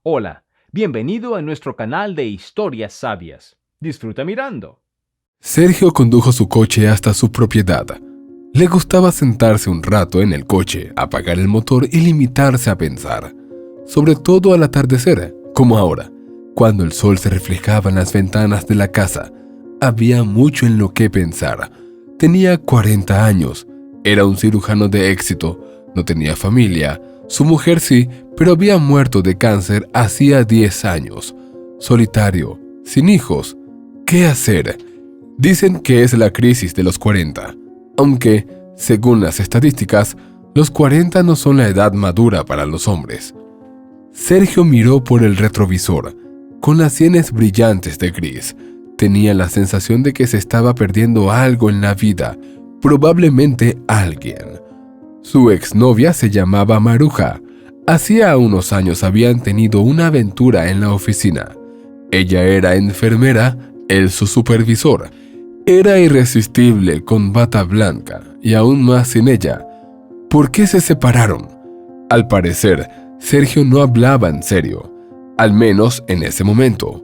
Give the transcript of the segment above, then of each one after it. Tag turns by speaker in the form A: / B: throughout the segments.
A: Hola, bienvenido a nuestro canal de historias sabias. Disfruta mirando.
B: Sergio condujo su coche hasta su propiedad. Le gustaba sentarse un rato en el coche, apagar el motor y limitarse a pensar, sobre todo al atardecer, como ahora, cuando el sol se reflejaba en las ventanas de la casa. Había mucho en lo que pensar. Tenía 40 años, era un cirujano de éxito, no tenía familia, su mujer sí, pero había muerto de cáncer hacía 10 años. Solitario, sin hijos. ¿Qué hacer? Dicen que es la crisis de los 40, aunque, según las estadísticas, los 40 no son la edad madura para los hombres. Sergio miró por el retrovisor, con las sienes brillantes de gris. Tenía la sensación de que se estaba perdiendo algo en la vida, probablemente alguien. Su exnovia se llamaba Maruja. Hacía unos años habían tenido una aventura en la oficina. Ella era enfermera, él su supervisor. Era irresistible con bata blanca y aún más sin ella. ¿Por qué se separaron? Al parecer, Sergio no hablaba en serio, al menos en ese momento.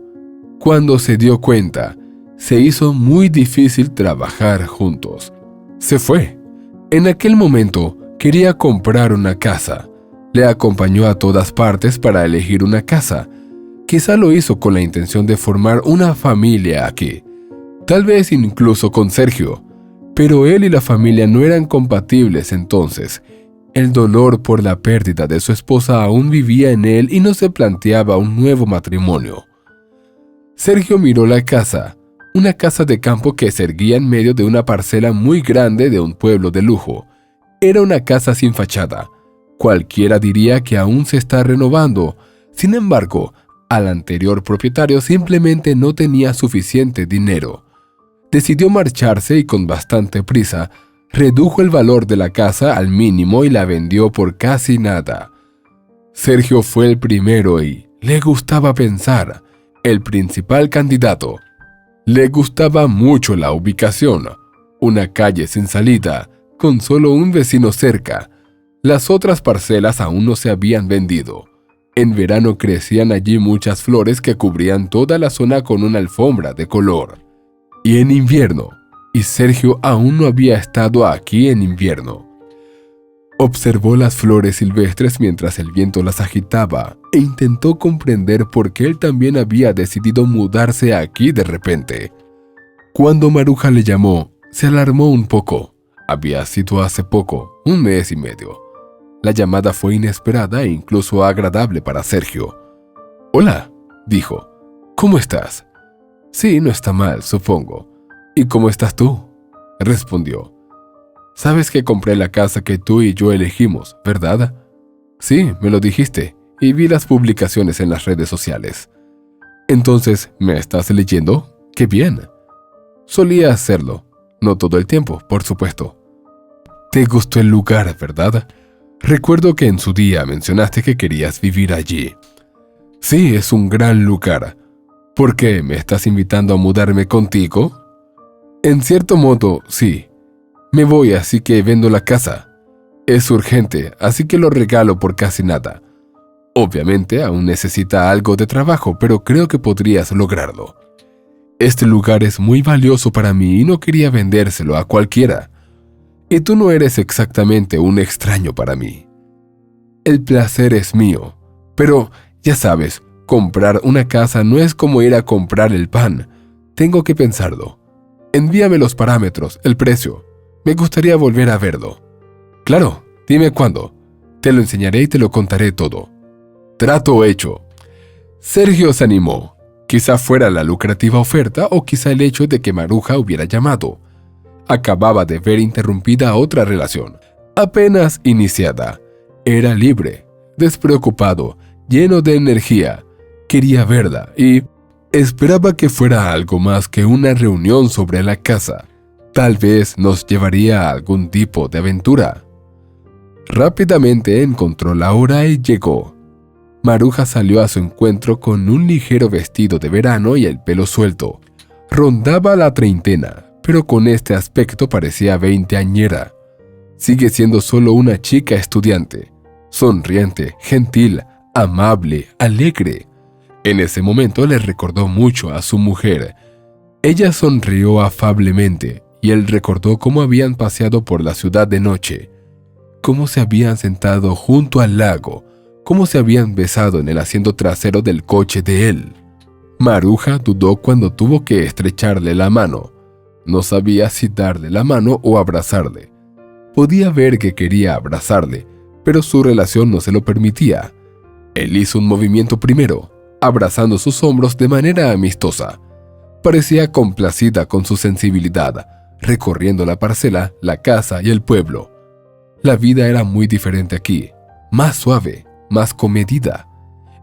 B: Cuando se dio cuenta, se hizo muy difícil trabajar juntos. Se fue. En aquel momento, quería comprar una casa. Le acompañó a todas partes para elegir una casa. Quizá lo hizo con la intención de formar una familia aquí. Tal vez incluso con Sergio. Pero él y la familia no eran compatibles entonces. El dolor por la pérdida de su esposa aún vivía en él y no se planteaba un nuevo matrimonio. Sergio miró la casa, una casa de campo que se erguía en medio de una parcela muy grande de un pueblo de lujo. Era una casa sin fachada. Cualquiera diría que aún se está renovando. Sin embargo, al anterior propietario simplemente no tenía suficiente dinero. Decidió marcharse y con bastante prisa, redujo el valor de la casa al mínimo y la vendió por casi nada. Sergio fue el primero y le gustaba pensar, el principal candidato. Le gustaba mucho la ubicación, una calle sin salida, con solo un vecino cerca. Las otras parcelas aún no se habían vendido. En verano crecían allí muchas flores que cubrían toda la zona con una alfombra de color. Y en invierno, y Sergio aún no había estado aquí en invierno. Observó las flores silvestres mientras el viento las agitaba e intentó comprender por qué él también había decidido mudarse aquí de repente. Cuando Maruja le llamó, se alarmó un poco. Había sido hace poco, 1 mes y medio. La llamada fue inesperada e incluso agradable para Sergio. «Hola», dijo. «¿Cómo estás?» «Sí, no está mal, supongo». «¿Y cómo estás tú?», respondió. «Sabes que compré la casa que tú y yo elegimos, ¿verdad?» «Sí, me lo dijiste, y vi las publicaciones en las redes sociales». «Entonces, ¿me estás leyendo? ¡Qué bien!» «Solía hacerlo, no todo el tiempo, por supuesto». «Te gustó el lugar, ¿verdad? Recuerdo que en su día mencionaste que querías vivir allí». «Sí, es un gran lugar. ¿Por qué me estás invitando a mudarme contigo?» «En cierto modo, sí. Me voy, así que vendo la casa. Es urgente, así que lo regalo por casi nada. Obviamente aún necesita algo de trabajo, pero creo que podrías lograrlo. Este lugar es muy valioso para mí y no quería vendérselo a cualquiera. Y tú no eres exactamente un extraño para mí. El placer es mío, pero ya sabes, comprar una casa no es como ir a comprar el pan. Tengo que pensarlo. Envíame los parámetros, el precio. Me gustaría volver a verlo». «Claro, dime cuándo. Te lo enseñaré y te lo contaré todo». «Trato hecho». Sergio se animó. Quizá fuera la lucrativa oferta o quizá el hecho de que Maruja hubiera llamado. Acababa de ver interrumpida otra relación, apenas iniciada. Era libre, despreocupado, lleno de energía. Quería verla y esperaba que fuera algo más que una reunión sobre la casa. Tal vez nos llevaría a algún tipo de aventura. Rápidamente encontró la hora y llegó. Maruja salió a su encuentro con un ligero vestido de verano y el pelo suelto. Rondaba la treintena, pero con este aspecto parecía veinteañera. Sigue siendo solo una chica estudiante, sonriente, gentil, amable, alegre. En ese momento le recordó mucho a su mujer. Ella sonrió afablemente y él recordó cómo habían paseado por la ciudad de noche, cómo se habían sentado junto al lago, cómo se habían besado en el asiento trasero del coche de él. Maruja dudó cuando tuvo que estrecharle la mano. No sabía si darle la mano o abrazarle. Podía ver que quería abrazarle, pero su relación no se lo permitía. Él hizo un movimiento primero, abrazando sus hombros de manera amistosa. Parecía complacida con su sensibilidad, recorriendo la parcela, la casa y el pueblo. La vida era muy diferente aquí, más suave, más comedida.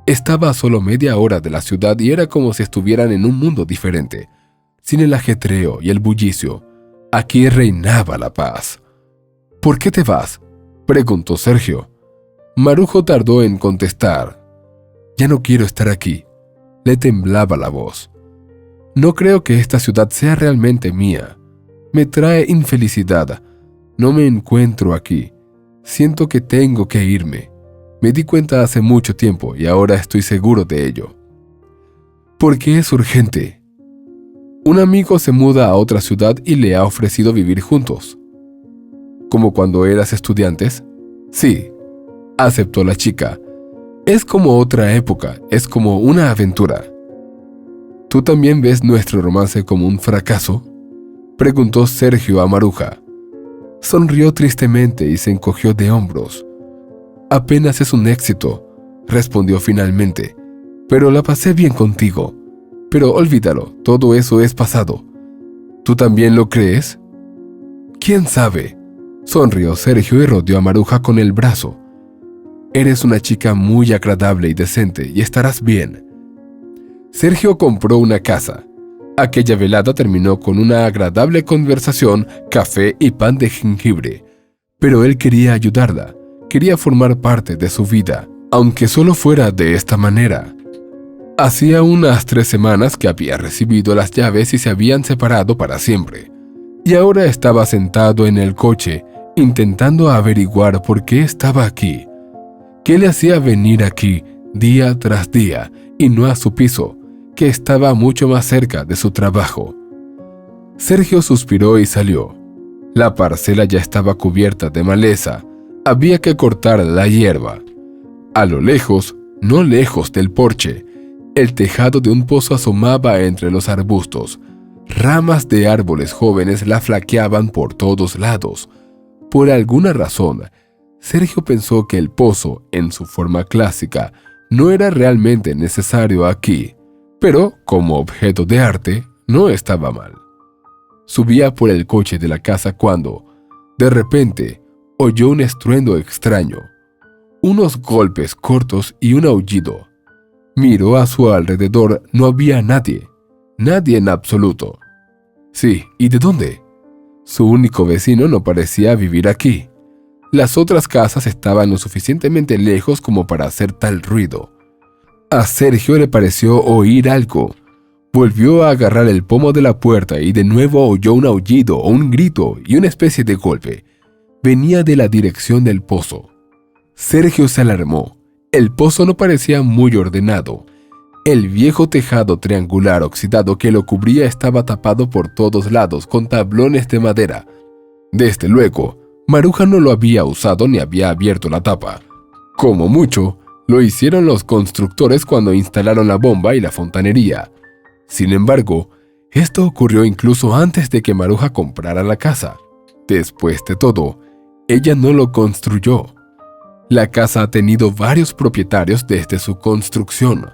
B: Estaba a solo media hora de la ciudad y era como si estuvieran en un mundo diferente, sin el ajetreo y el bullicio. Aquí reinaba la paz. ¿Por qué te vas?, preguntó Sergio. Marujo tardó en contestar. Ya no quiero estar aquí. Le temblaba la voz. No creo que esta ciudad sea realmente mía. Me trae infelicidad. No me encuentro aquí. Siento que tengo que irme. Me di cuenta hace mucho tiempo y ahora estoy seguro de ello. ¿Por qué es urgente? Un amigo se muda a otra ciudad y le ha ofrecido vivir juntos. ¿Como cuando eras estudiantes? Sí, aceptó la chica. Es como otra época, es como una aventura. ¿Tú también ves nuestro romance como un fracaso?, preguntó Sergio a Maruja. Sonrió tristemente y se encogió de hombros. Apenas es un éxito, respondió finalmente, pero la pasé bien contigo. Pero olvídalo, todo eso es pasado. ¿Tú también lo crees? ¿Quién sabe? Sonrió Sergio y rodeó a Maruja con el brazo. Eres una chica muy agradable y decente y estarás bien. Sergio compró una casa. Aquella velada terminó con una agradable conversación, café y pan de jengibre. Pero él quería ayudarla, quería formar parte de su vida, aunque solo fuera de esta manera. Hacía unas 3 semanas que había recibido las llaves y se habían separado para siempre. Y ahora estaba sentado en el coche, intentando averiguar por qué estaba aquí. ¿Qué le hacía venir aquí, día tras día, y no a su piso, que estaba mucho más cerca de su trabajo? Sergio suspiró y salió. La parcela ya estaba cubierta de maleza. Había que cortar la hierba. A lo lejos, no lejos del porche, el tejado de un pozo asomaba entre los arbustos. Ramas de árboles jóvenes la flaqueaban por todos lados. Por alguna razón, Sergio pensó que el pozo, en su forma clásica, no era realmente necesario aquí, pero como objeto de arte, no estaba mal. Subía por el coche de la casa cuando, de repente, oyó un estruendo extraño, unos golpes cortos y un aullido. Miró a su alrededor, no había nadie, nadie en absoluto. Sí, ¿y de dónde? Su único vecino no parecía vivir aquí. Las otras casas estaban lo suficientemente lejos como para hacer tal ruido. A Sergio le pareció oír algo. Volvió a agarrar el pomo de la puerta y de nuevo oyó un aullido, un grito y una especie de golpe. Venía de la dirección del pozo. Sergio se alarmó. El pozo no parecía muy ordenado. El viejo tejado triangular oxidado que lo cubría estaba tapado por todos lados con tablones de madera. Desde luego, Maruja no lo había usado ni había abierto la tapa. Como mucho, lo hicieron los constructores cuando instalaron la bomba y la fontanería. Sin embargo, esto ocurrió incluso antes de que Maruja comprara la casa. Después de todo, ella no lo construyó. La casa ha tenido varios propietarios desde su construcción.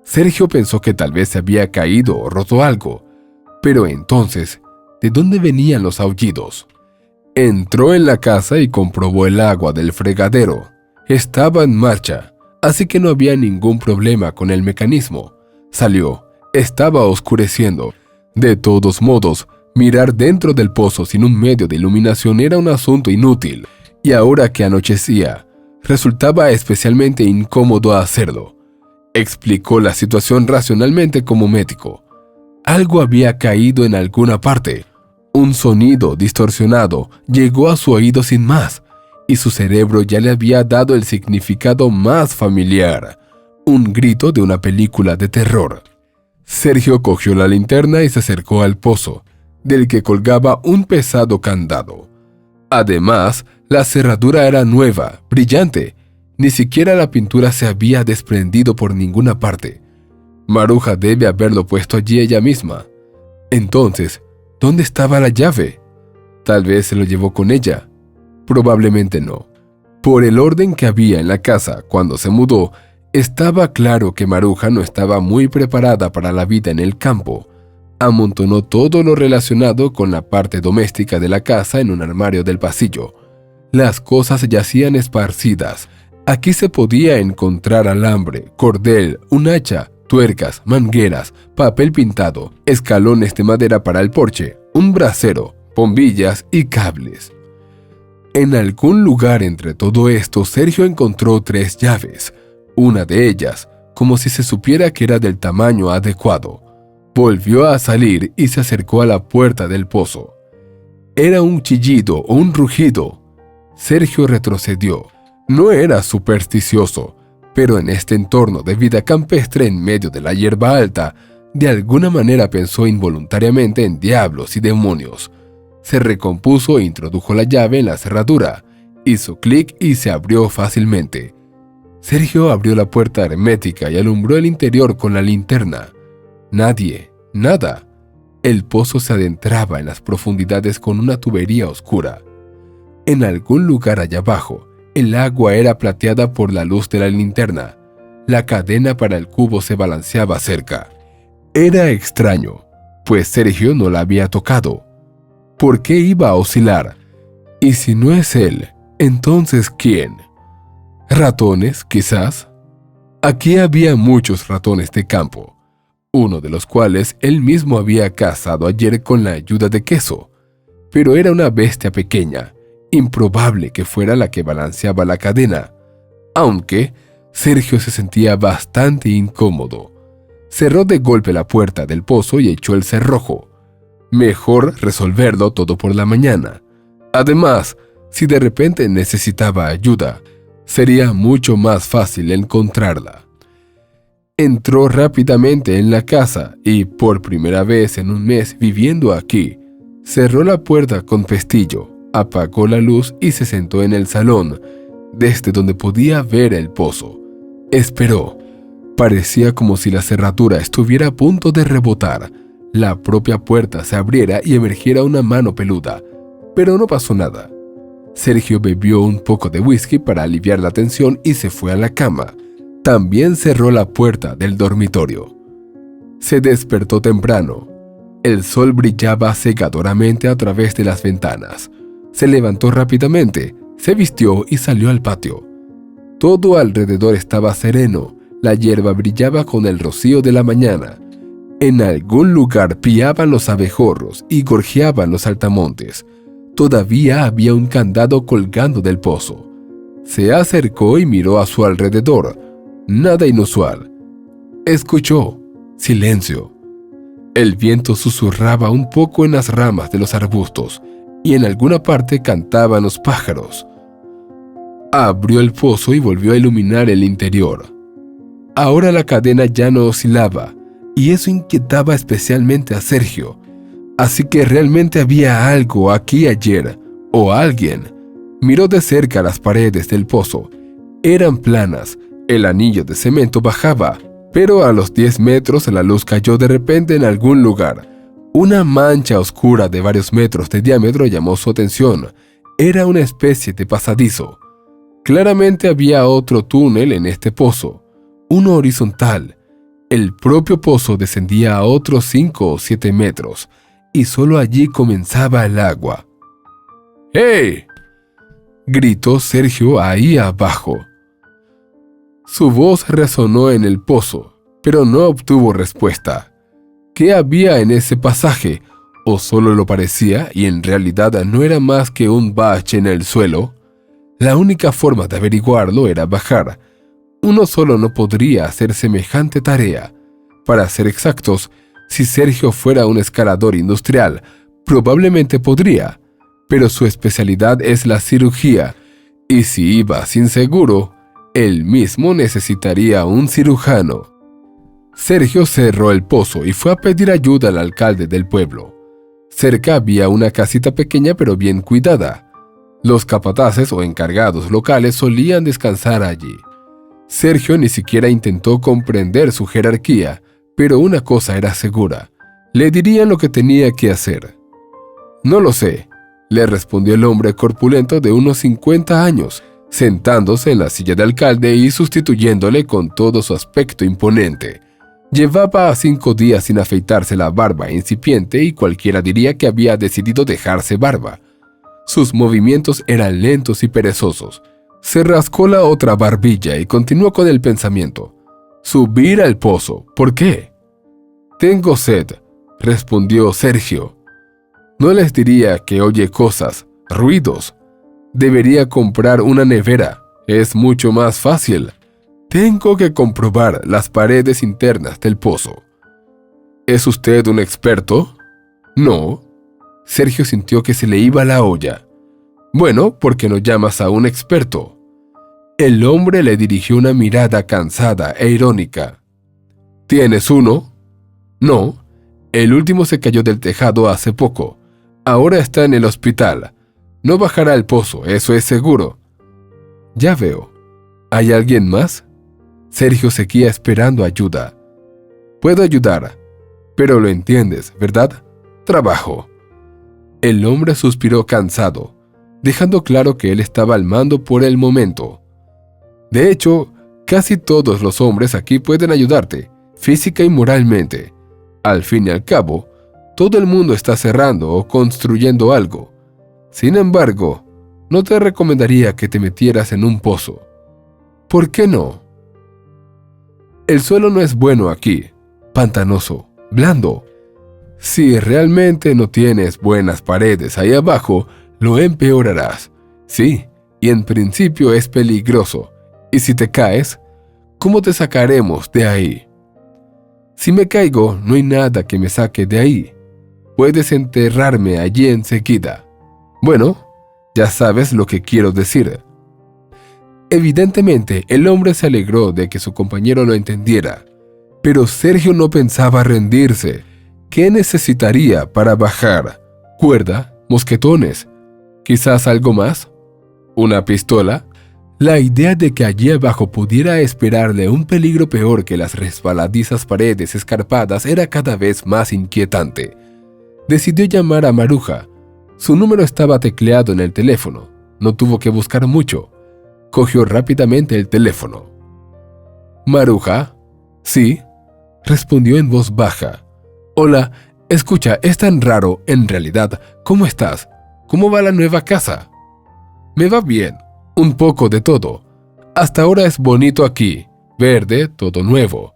B: Sergio pensó que tal vez se había caído o roto algo. Pero entonces, ¿de dónde venían los aullidos? Entró en la casa y comprobó el agua del fregadero. Estaba en marcha, así que no había ningún problema con el mecanismo. Salió. Estaba oscureciendo. De todos modos, mirar dentro del pozo sin un medio de iluminación era un asunto inútil. Y ahora que anochecía, resultaba especialmente incómodo hacerlo. Explicó la situación racionalmente como médico. Algo había caído en alguna parte. Un sonido distorsionado llegó a su oído sin más, y su cerebro ya le había dado el significado más familiar, un grito de una película de terror. Sergio cogió la linterna y se acercó al pozo, del que colgaba un pesado candado. Además, la cerradura era nueva, brillante. Ni siquiera la pintura se había desprendido por ninguna parte. Maruja debe haberlo puesto allí ella misma. Entonces, ¿dónde estaba la llave? Tal vez se lo llevó con ella. Probablemente no. Por el orden que había en la casa cuando se mudó, estaba claro que Maruja no estaba muy preparada para la vida en el campo. Amontonó todo lo relacionado con la parte doméstica de la casa en un armario del pasillo. Las cosas yacían esparcidas. Aquí se podía encontrar alambre, cordel, un hacha, tuercas, mangueras, papel pintado, escalones de madera para el porche, un brasero, bombillas y cables. En algún lugar entre todo esto, Sergio encontró 3 llaves. Una de ellas, como si se supiera que era del tamaño adecuado. Volvió a salir y se acercó a la puerta del pozo. Era un chillido o un rugido. Sergio retrocedió. No era supersticioso, pero en este entorno de vida campestre en medio de la hierba alta, de alguna manera pensó involuntariamente en diablos y demonios. Se recompuso e introdujo la llave en la cerradura. Hizo clic y se abrió fácilmente. Sergio abrió la puerta hermética y alumbró el interior con la linterna. Nadie, nada. El pozo se adentraba en las profundidades con una tubería oscura. En algún lugar allá abajo, el agua era plateada por la luz de la linterna. La cadena para el cubo se balanceaba cerca. Era extraño, pues Sergio no la había tocado. ¿Por qué iba a oscilar? Y si no es él, entonces ¿quién? ¿Ratones, quizás? Aquí había muchos ratones de campo, uno de los cuales él mismo había cazado ayer con la ayuda de Queso, pero era una bestia pequeña, improbable que fuera la que balanceaba la cadena, aunque Sergio se sentía bastante incómodo. Cerró de golpe la puerta del pozo y echó el cerrojo. Mejor resolverlo todo por la mañana. Además, si de repente necesitaba ayuda, sería mucho más fácil encontrarla. Entró rápidamente en la casa y, por primera vez en un mes viviendo aquí, cerró la puerta con pestillo, apagó la luz y se sentó en el salón, desde donde podía ver el pozo. Esperó. Parecía como si la cerradura estuviera a punto de rebotar, la propia puerta se abriera y emergiera una mano peluda, pero no pasó nada. Sergio bebió un poco de whisky para aliviar la tensión y se fue a la cama. También cerró la puerta del dormitorio. Se despertó temprano. El sol brillaba cegadoramente a través de las ventanas. Se levantó rápidamente, se vistió y salió al patio. Todo alrededor estaba sereno, la hierba brillaba con el rocío de la mañana. En algún lugar piaban los abejorros y gorjeaban los saltamontes. Todavía había un candado colgando del pozo. Se acercó y miró a su alrededor. Nada inusual. Escuchó. Silencio. El viento susurraba un poco en las ramas de los arbustos y en alguna parte cantaban los pájaros. Abrió el pozo y volvió a iluminar el interior. Ahora la cadena ya no oscilaba, y eso inquietaba especialmente a Sergio. Así que realmente había algo aquí ayer, o alguien. Miró de cerca las paredes del pozo. Eran planas, el anillo de cemento bajaba, pero a los 10 metros la luz cayó de repente en algún lugar. Una mancha oscura de varios metros de diámetro llamó su atención. Era una especie de pasadizo. Claramente había otro túnel en este pozo, uno horizontal. El propio pozo descendía a otros 5 o 7 metros, y solo allí comenzaba el agua. ¡Hey!, gritó Sergio ahí abajo. Su voz resonó en el pozo, pero no obtuvo respuesta. ¿Qué había en ese pasaje? ¿O solo lo parecía y en realidad no era más que un bache en el suelo? La única forma de averiguarlo era bajar. Uno solo no podría hacer semejante tarea. Para ser exactos, si Sergio fuera un escalador industrial, probablemente podría, pero su especialidad es la cirugía, Y si iba sin seguro, él mismo necesitaría un cirujano. Sergio cerró el pozo y fue a pedir ayuda al alcalde del pueblo. Cerca había una casita pequeña pero bien cuidada. Los capataces o encargados locales solían descansar allí. Sergio ni siquiera intentó comprender su jerarquía, pero una cosa era segura: le dirían lo que tenía que hacer. «No lo sé», le respondió el hombre corpulento de unos 50 años, sentándose en la silla de alcalde y sustituyéndole con todo su aspecto imponente. Llevaba 5 días sin afeitarse la barba incipiente y cualquiera diría que había decidido dejarse barba. Sus movimientos eran lentos y perezosos. Se rascó la otra barbilla y continuó con el pensamiento. «Subir al pozo. ¿Por qué?» «Tengo sed», respondió Sergio. «No les diría que oye cosas, ruidos. Debería comprar una nevera. Es mucho más fácil. Tengo que comprobar las paredes internas del pozo». «¿Es usted un experto?» «No». Sergio sintió que se le iba la olla. «Bueno, ¿por qué no llamas a un experto?» El hombre le dirigió una mirada cansada e irónica. «¿Tienes uno?» «No. El último se cayó del tejado hace poco. Ahora está en el hospital. No bajará al pozo, eso es seguro». «Ya veo. ¿Hay alguien más?» Sergio seguía esperando ayuda. «Puedo ayudar, pero lo entiendes, ¿verdad? Trabajo». El hombre suspiró cansado, dejando claro que él estaba al mando por el momento. «De hecho, casi todos los hombres aquí pueden ayudarte, física y moralmente. Al fin y al cabo, todo el mundo está cerrando o construyendo algo. Sin embargo, no te recomendaría que te metieras en un pozo». «¿Por qué no?» «El suelo no es bueno aquí, pantanoso, blando. Si realmente no tienes buenas paredes ahí abajo, lo empeorarás. Sí, y en principio es peligroso. Y si te caes, ¿cómo te sacaremos de ahí?» «Si me caigo, no hay nada que me saque de ahí. Puedes enterrarme allí enseguida». «Bueno, ya sabes lo que quiero decir». Evidentemente, el hombre se alegró de que su compañero lo entendiera. Pero Sergio no pensaba rendirse. ¿Qué necesitaría para bajar? ¿Cuerda? ¿Mosquetones? ¿Quizás algo más? ¿Una pistola? La idea de que allí abajo pudiera esperarle un peligro peor que las resbaladizas paredes escarpadas era cada vez más inquietante. Decidió llamar a Maruja. Su número estaba tecleado en el teléfono. No tuvo que buscar mucho. Cogió rápidamente el teléfono. «¿Maruja?» «Sí», respondió en voz baja. «Hola, escucha, es tan raro, en realidad. ¿Cómo estás? ¿Cómo va la nueva casa?» «Me va bien, un poco de todo. Hasta ahora es bonito aquí, verde, todo nuevo.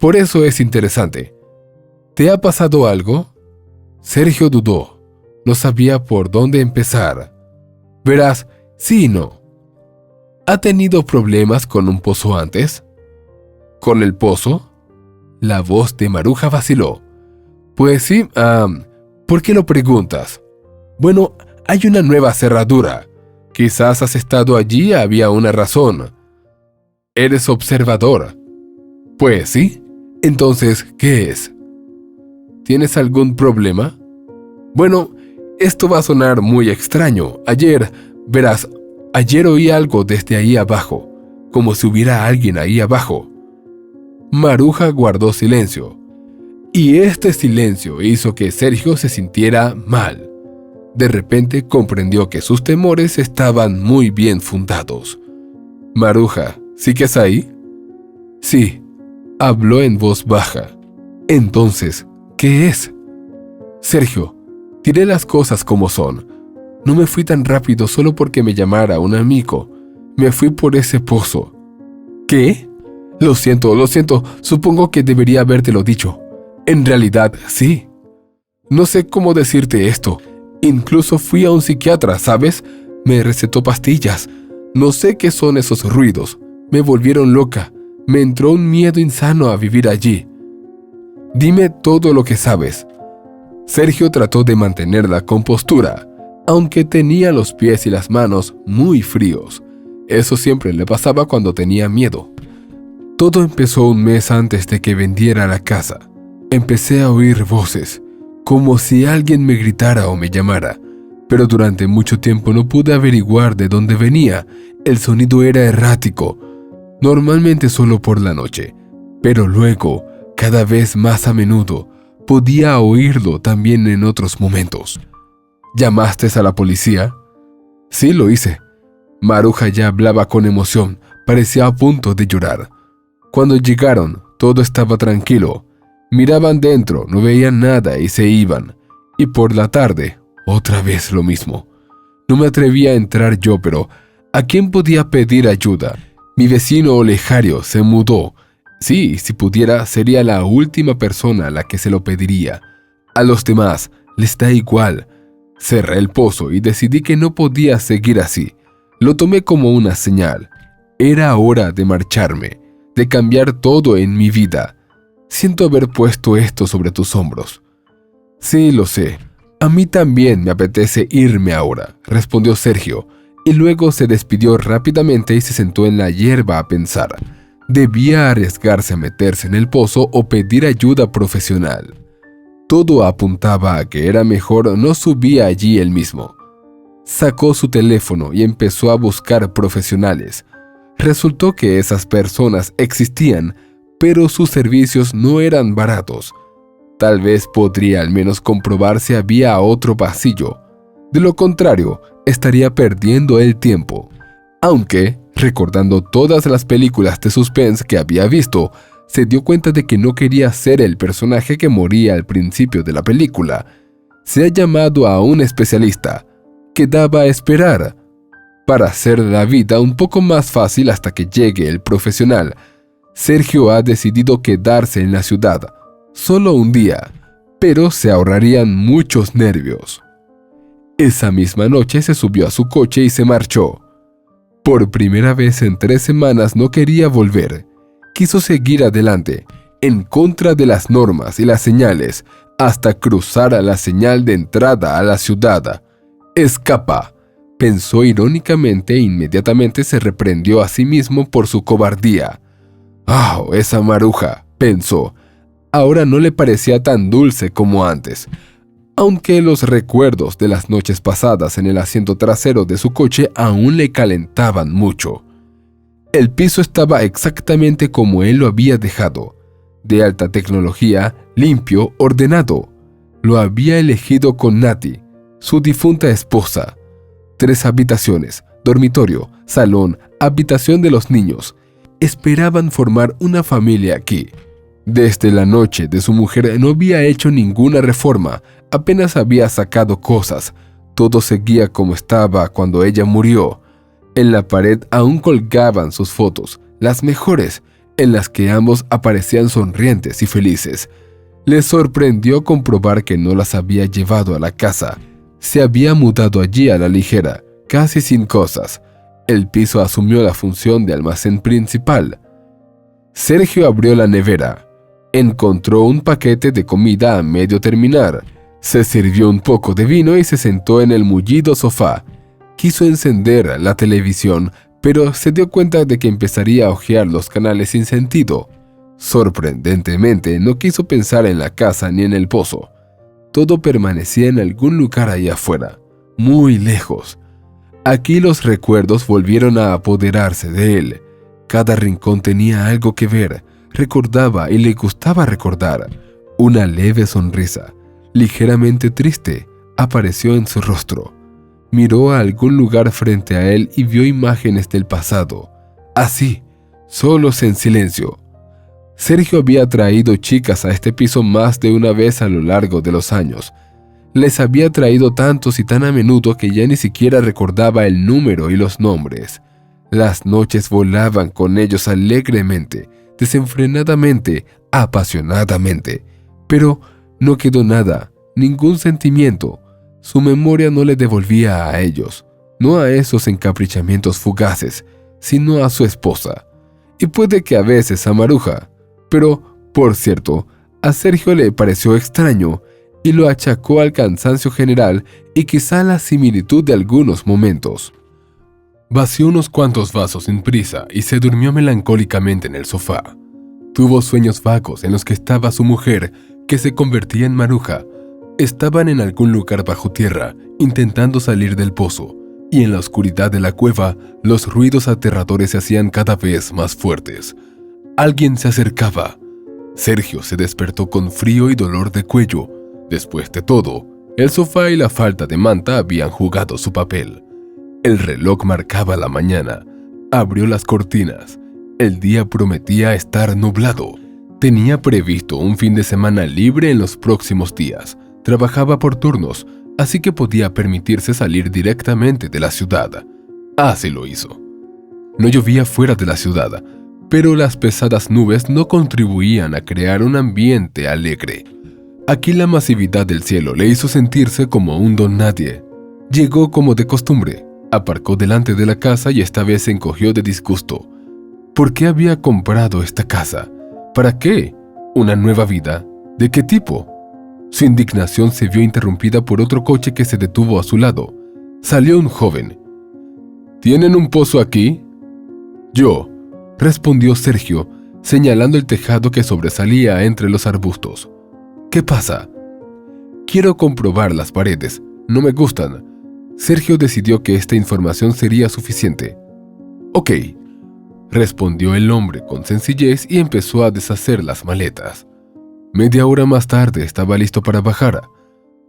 B: Por eso es interesante. ¿Te ha pasado algo?» Sergio dudó. No sabía por dónde empezar. «Verás, sí y no. ¿Ha tenido problemas con un pozo antes?» «¿Con el pozo?» La voz de Maruja vaciló. «Pues sí, ¿por qué lo preguntas?» «Bueno, hay una nueva cerradura. Quizás has estado allí, había una razón». «¿Eres observador?» «Pues sí. Entonces, ¿qué es?» ¿Tienes algún problema?» «Bueno, esto va a sonar muy extraño. Verás, ayer oí algo desde ahí abajo, como si hubiera alguien ahí abajo». Maruja guardó silencio. Y este silencio hizo que Sergio se sintiera mal. De repente comprendió que sus temores estaban muy bien fundados. «Maruja, ¿sigues ahí?» «Sí», habló en voz baja. «Entonces, ¿qué es?» «Sergio, diré las cosas como son. No me fui tan rápido solo porque me llamara un amigo. Me fui por ese pozo». «¿Qué?» Lo siento, supongo que debería habértelo dicho. En realidad, sí. No sé cómo decirte esto. Incluso fui a un psiquiatra, ¿sabes? Me recetó pastillas. No sé qué son esos ruidos. Me volvieron loca. Me entró un miedo insano a vivir allí. Dime todo lo que sabes». Sergio trató de mantener la compostura. aunque tenía los pies y las manos muy fríos. Eso siempre le pasaba cuando tenía miedo. Todo empezó un mes antes de que vendiera la casa. Empecé a oír voces, como si alguien me gritara o me llamara, pero durante mucho tiempo no pude averiguar de dónde venía. El sonido era errático, normalmente solo por la noche, pero luego, cada vez más a menudo, podía oírlo también en otros momentos. ¿Llamaste a la policía? Sí, lo hice. Maruja ya hablaba con emoción, parecía a punto de llorar. Cuando llegaron, todo estaba tranquilo. Miraban dentro, no veían nada y se iban. Y por la tarde, otra vez lo mismo. No me atrevía a entrar yo, pero ¿a quién podía pedir ayuda? Mi vecino Olegario se mudó. Sí, si pudiera, sería la última persona a la que se lo pediría. A los demás les da igual. Cerré el pozo y decidí que no podía seguir así. Lo tomé como una señal. Era hora de marcharme, de cambiar todo en mi vida. Siento haber puesto esto sobre tus hombros. Sí, lo sé. A mí también me apetece irme ahora, respondió Sergio, y luego se despidió rápidamente y se sentó en la hierba a pensar. Debía arriesgarse a meterse en el pozo o pedir ayuda profesional. Todo apuntaba a que era mejor no subir allí él mismo. Sacó su teléfono y empezó a buscar profesionales. Resultó que esas personas existían, pero sus servicios no eran baratos. Tal vez podría al menos comprobar si había otro pasillo. De lo contrario, estaría perdiendo el tiempo. Aunque, recordando todas las películas de suspense que había visto, se dio cuenta de que no quería ser el personaje que moría al principio de la película. Se ha llamado a un especialista. Quedaba a esperar, para hacer la vida un poco más fácil hasta que llegue el profesional. Sergio ha decidido quedarse en la ciudad, solo un día, pero se ahorrarían muchos nervios. Esa misma noche se subió a su coche y se marchó. Por primera vez en 3 semanas no quería volver. Quiso seguir adelante, en contra de las normas y las señales, hasta cruzar a la señal de entrada a la ciudad. Escapa, pensó irónicamente e inmediatamente se reprendió a sí mismo por su cobardía. «Ah, esa Maruja», pensó. Ahora no le parecía tan dulce como antes, aunque los recuerdos de las noches pasadas en el asiento trasero de su coche aún le calentaban mucho. El piso estaba exactamente como él lo había dejado, de alta tecnología, limpio, ordenado. Lo había elegido con Nati, su difunta esposa. 3 habitaciones, dormitorio, salón, habitación de los niños. Esperaban formar una familia aquí. Desde la noche de su mujer no había hecho ninguna reforma, apenas había sacado cosas. Todo seguía como estaba cuando ella murió. En la pared aún colgaban sus fotos, las mejores, en las que ambos aparecían sonrientes y felices. Les sorprendió comprobar que no las había llevado a la casa. Se había mudado allí a la ligera, casi sin cosas. El piso asumió la función de almacén principal. Sergio abrió la nevera. Encontró un paquete de comida a medio terminar. Se sirvió un poco de vino y se sentó en el mullido sofá. Quiso encender la televisión, pero se dio cuenta de que empezaría a hojear los canales sin sentido. Sorprendentemente, no quiso pensar en la casa ni en el pozo. Todo permanecía en algún lugar allá afuera, muy lejos. Aquí los recuerdos volvieron a apoderarse de él. Cada rincón tenía algo que ver, recordaba y le gustaba recordar. Una leve sonrisa, ligeramente triste, apareció en su rostro. Miró a algún lugar frente a él y vio imágenes del pasado. Así, solos en silencio. Sergio había traído chicas a este piso más de una vez a lo largo de los años. Les había traído tantos y tan a menudo que ya ni siquiera recordaba el número y los nombres. Las noches volaban con ellos alegremente, desenfrenadamente, apasionadamente. Pero no quedó nada, ningún sentimiento. Su memoria no le devolvía a ellos, no a esos encaprichamientos fugaces, sino a su esposa. Y puede que a veces a Maruja. Pero, por cierto, a Sergio le pareció extraño. y lo achacó al cansancio general y quizá la similitud de algunos momentos. Vació unos cuantos vasos sin prisa y se durmió melancólicamente en el sofá. Tuvo sueños vagos en los que estaba su mujer, que se convertía en Maruja. Estaban en algún lugar bajo tierra, intentando salir del pozo, y en la oscuridad de la cueva, los ruidos aterradores se hacían cada vez más fuertes. Alguien se acercaba. Sergio se despertó con frío y dolor de cuello. Después de todo, el sofá y la falta de manta habían jugado su papel. El reloj marcaba la mañana. Abrió las cortinas. El día prometía estar nublado. Tenía previsto un fin de semana libre en los próximos días. Trabajaba por turnos, así que podía permitirse salir directamente de la ciudad. Así lo hizo. No llovía fuera de la ciudad, pero las pesadas nubes no contribuían a crear un ambiente alegre. Aquí la masividad del cielo le hizo sentirse como un don nadie. Llegó como de costumbre, aparcó delante de la casa y esta vez se encogió de disgusto. ¿Por qué había comprado esta casa? ¿Para qué? ¿Una nueva vida? ¿De qué tipo? Su indignación se vio interrumpida por otro coche que se detuvo a su lado. Salió un joven. ¿Tienen un pozo aquí? Yo, respondió Sergio, señalando el tejado que sobresalía entre los arbustos. ¿Qué pasa? Quiero comprobar las paredes. No me gustan. Sergio decidió que esta información sería suficiente. Ok, respondió el hombre con sencillez y empezó a deshacer las maletas. Media hora más tarde estaba listo para bajar.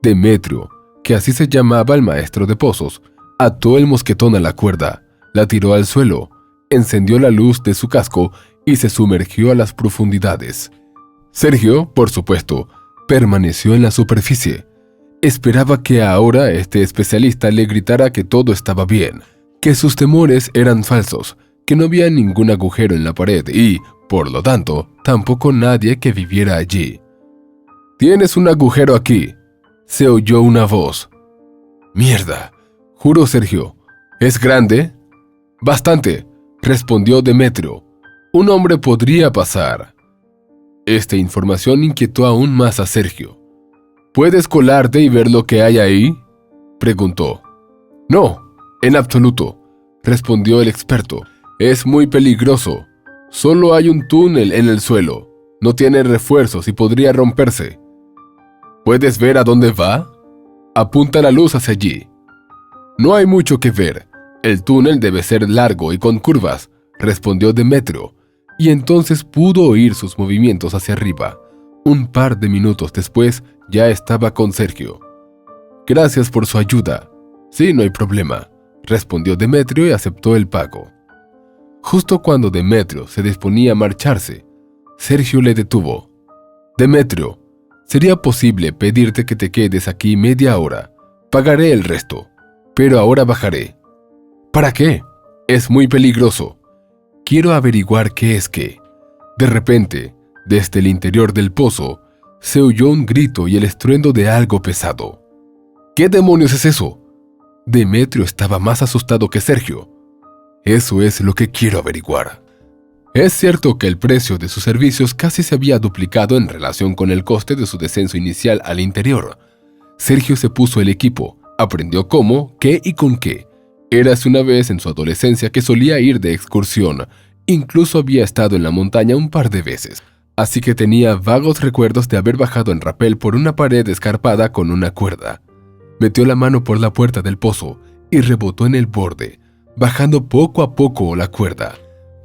B: Demetrio, que así se llamaba el maestro de pozos, ató el mosquetón a la cuerda, la tiró al suelo, encendió la luz de su casco y se sumergió a las profundidades. Sergio, por supuesto, permaneció en la superficie. Esperaba que ahora este especialista le gritara que todo estaba bien, que sus temores eran falsos, que no había ningún agujero en la pared y, por lo tanto, tampoco nadie que viviera allí. «Tienes un agujero aquí», se oyó una voz. «Mierda», juró Sergio. «¿Es grande?» «Bastante», respondió Demetrio. «Un hombre podría pasar». Esta información inquietó aún más a Sergio. «¿Puedes colarte y ver lo que hay ahí?», preguntó. «No, en absoluto», respondió el experto. «Es muy peligroso. Solo hay un túnel en el suelo. No tiene refuerzos y podría romperse». «¿Puedes ver a dónde va?», «Apunta la luz hacia allí». «No hay mucho que ver. El túnel debe ser largo y con curvas», respondió Demetrio, y entonces pudo oír sus movimientos hacia arriba. Un par de minutos después ya estaba con Sergio. «Gracias por su ayuda». «Sí, no hay problema», respondió Demetrio y aceptó el pago. Justo cuando Demetrio se disponía a marcharse, Sergio le detuvo. «Demetrio, sería posible pedirte que te quedes aquí media hora. Pagaré el resto, pero ahora bajaré». «¿Para qué? Es muy peligroso. Quiero averiguar qué es qué». De repente, desde el interior del pozo, se oyó un grito y el estruendo de algo pesado. «¿Qué demonios es eso?». Demetrio estaba más asustado que Sergio. «Eso es lo que quiero averiguar». Es cierto que el precio de sus servicios casi se había duplicado en relación con el coste de su descenso inicial al interior. Sergio se puso el equipo, aprendió cómo, qué y con qué. Érase una vez en su adolescencia que solía ir de excursión, incluso había estado en la montaña un par de veces, así que tenía vagos recuerdos de haber bajado en rapel por una pared escarpada con una cuerda. Metió la mano por la puerta del pozo y rebotó en el borde, bajando poco a poco la cuerda.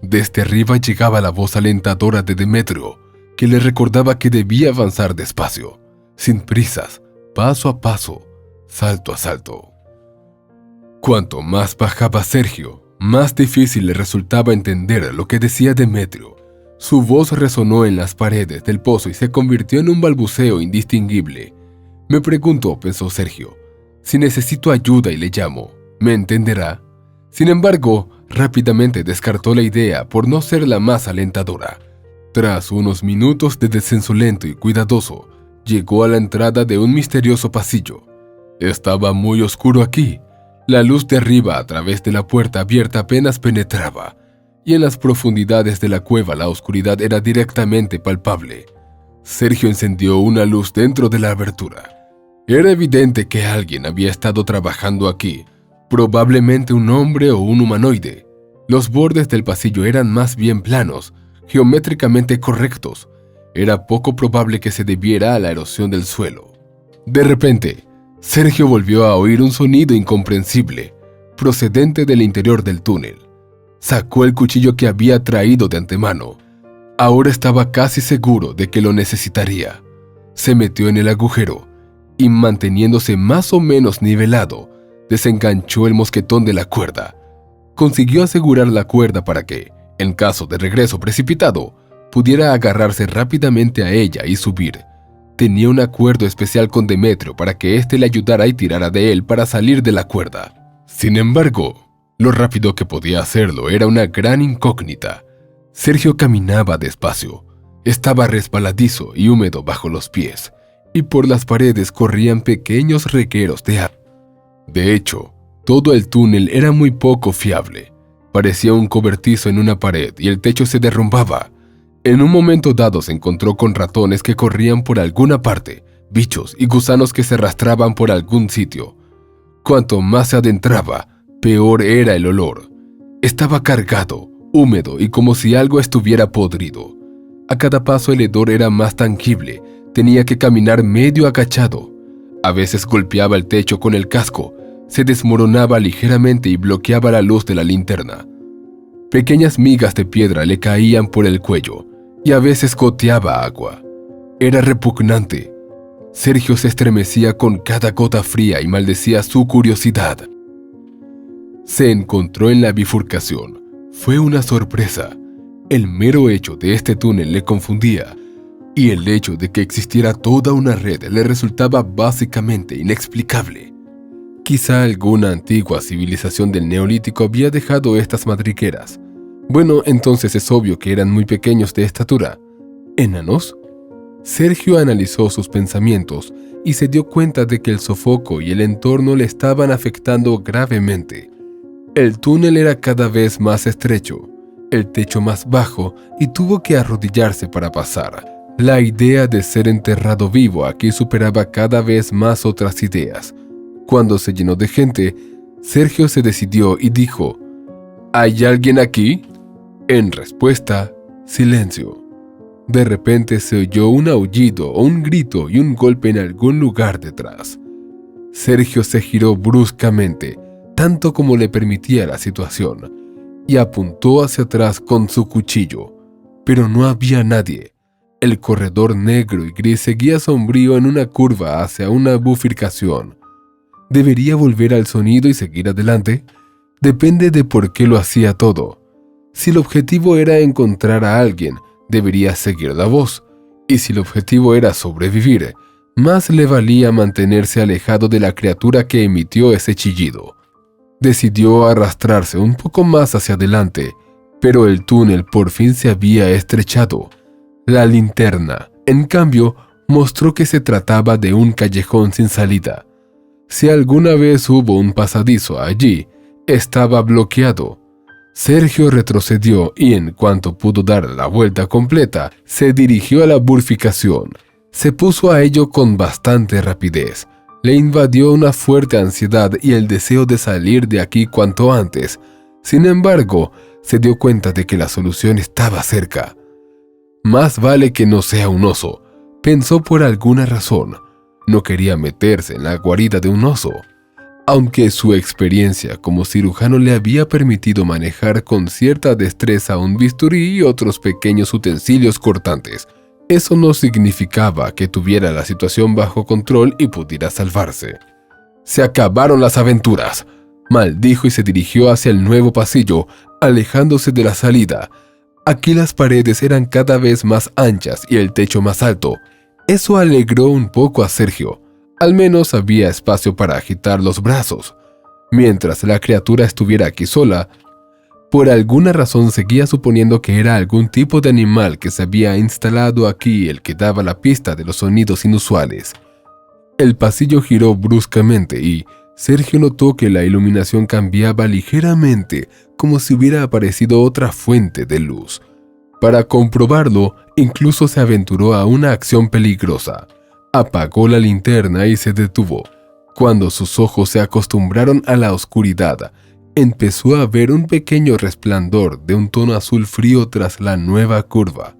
B: Desde arriba llegaba la voz alentadora de Demetrio, que le recordaba que debía avanzar despacio, sin prisas, paso a paso, salto a salto. Cuanto más bajaba Sergio, más difícil le resultaba entender lo que decía Demetrio. Su voz resonó en las paredes del pozo y se convirtió en un balbuceo indistinguible. Me pregunto, pensó Sergio, si necesito ayuda y le llamo, ¿me entenderá? Sin embargo, rápidamente descartó la idea por no ser la más alentadora. Tras unos minutos de descenso lento y cuidadoso, llegó a la entrada de un misterioso pasillo. Estaba muy oscuro aquí. La luz de arriba a través de la puerta abierta apenas penetraba, y en las profundidades de la cueva la oscuridad era directamente palpable. Sergio encendió una luz dentro de la abertura. Era evidente que alguien había estado trabajando aquí, probablemente un hombre o un humanoide. Los bordes del pasillo eran más bien planos, geométricamente correctos. Era poco probable que se debiera a la erosión del suelo. De repente, Sergio volvió a oír un sonido incomprensible, procedente del interior del túnel. Sacó el cuchillo que había traído de antemano. Ahora estaba casi seguro de que lo necesitaría. Se metió en el agujero y, manteniéndose más o menos nivelado, desenganchó el mosquetón de la cuerda. Consiguió asegurar la cuerda para que, en caso de regreso precipitado, pudiera agarrarse rápidamente a ella y subir. Tenía un acuerdo especial con Demetrio para que éste le ayudara y tirara de él para salir de la cuerda. Sin embargo, lo rápido que podía hacerlo era una gran incógnita. Sergio caminaba despacio. Estaba resbaladizo y húmedo bajo los pies, y por las paredes corrían pequeños regueros de agua. De hecho, todo el túnel era muy poco fiable. Parecía un cobertizo en una pared y el techo se derrumbaba. En un momento dado se encontró con ratones que corrían por alguna parte, bichos y gusanos que se arrastraban por algún sitio. Cuanto más se adentraba, peor era el olor. Estaba cargado, húmedo y como si algo estuviera podrido. A cada paso el hedor era más tangible. Tenía que caminar medio agachado. A veces golpeaba el techo con el casco. Se desmoronaba ligeramente y bloqueaba la luz de la linterna. Pequeñas migas de piedra le caían por el cuello y a veces goteaba agua. Era repugnante. Sergio se estremecía con cada gota fría y maldecía su curiosidad. Se encontró en la bifurcación. Fue una sorpresa. El mero hecho de este túnel le confundía, y el hecho de que existiera toda una red le resultaba básicamente inexplicable. Quizá alguna antigua civilización del Neolítico había dejado estas madrigueras. Bueno, entonces es obvio que eran muy pequeños de estatura. ¿Enanos? Sergio analizó sus pensamientos y se dio cuenta de que el sofoco y el entorno le estaban afectando gravemente. El túnel era cada vez más estrecho, el techo más bajo y tuvo que arrodillarse para pasar. La idea de ser enterrado vivo aquí superaba cada vez más otras ideas. Cuando se llenó de gente, Sergio se decidió y dijo: ¿Hay alguien aquí? En respuesta, silencio. De repente se oyó un aullido o un grito y un golpe en algún lugar detrás. Sergio se giró bruscamente, tanto como le permitía la situación, y apuntó hacia atrás con su cuchillo, pero no había nadie. El corredor negro y gris seguía sombrío en una curva hacia una bifurcación. ¿Debería volver al sonido y seguir adelante? Depende de por qué lo hacía todo. Si el objetivo era encontrar a alguien, debería seguir la voz, y si el objetivo era sobrevivir, más le valía mantenerse alejado de la criatura que emitió ese chillido. Decidió arrastrarse un poco más hacia adelante, pero el túnel por fin se había estrechado. La linterna, en cambio, mostró que se trataba de un callejón sin salida. Si alguna vez hubo un pasadizo allí, estaba bloqueado. Sergio retrocedió y en cuanto pudo dar la vuelta completa, se dirigió a la bifurcación. Se puso a ello con bastante rapidez. Le invadió una fuerte ansiedad y el deseo de salir de aquí cuanto antes. Sin embargo, se dio cuenta de que la solución estaba cerca. Más vale que no sea un oso, pensó por alguna razón. No quería meterse en la guarida de un oso. Aunque su experiencia como cirujano le había permitido manejar con cierta destreza un bisturí y otros pequeños utensilios cortantes, eso no significaba que tuviera la situación bajo control y pudiera salvarse. Se acabaron las aventuras, maldijo y se dirigió hacia el nuevo pasillo, alejándose de la salida. Aquí las paredes eran cada vez más anchas y el techo más alto. Eso alegró un poco a Sergio. Al menos había espacio para agitar los brazos. Mientras la criatura estuviera aquí sola, por alguna razón seguía suponiendo que era algún tipo de animal que se había instalado aquí el que daba la pista de los sonidos inusuales. El pasillo giró bruscamente y Sergio notó que la iluminación cambiaba ligeramente, como si hubiera aparecido otra fuente de luz. Para comprobarlo, incluso se aventuró a una acción peligrosa. Apagó la linterna y se detuvo. Cuando sus ojos se acostumbraron a la oscuridad, empezó a ver un pequeño resplandor de un tono azul frío tras la nueva curva.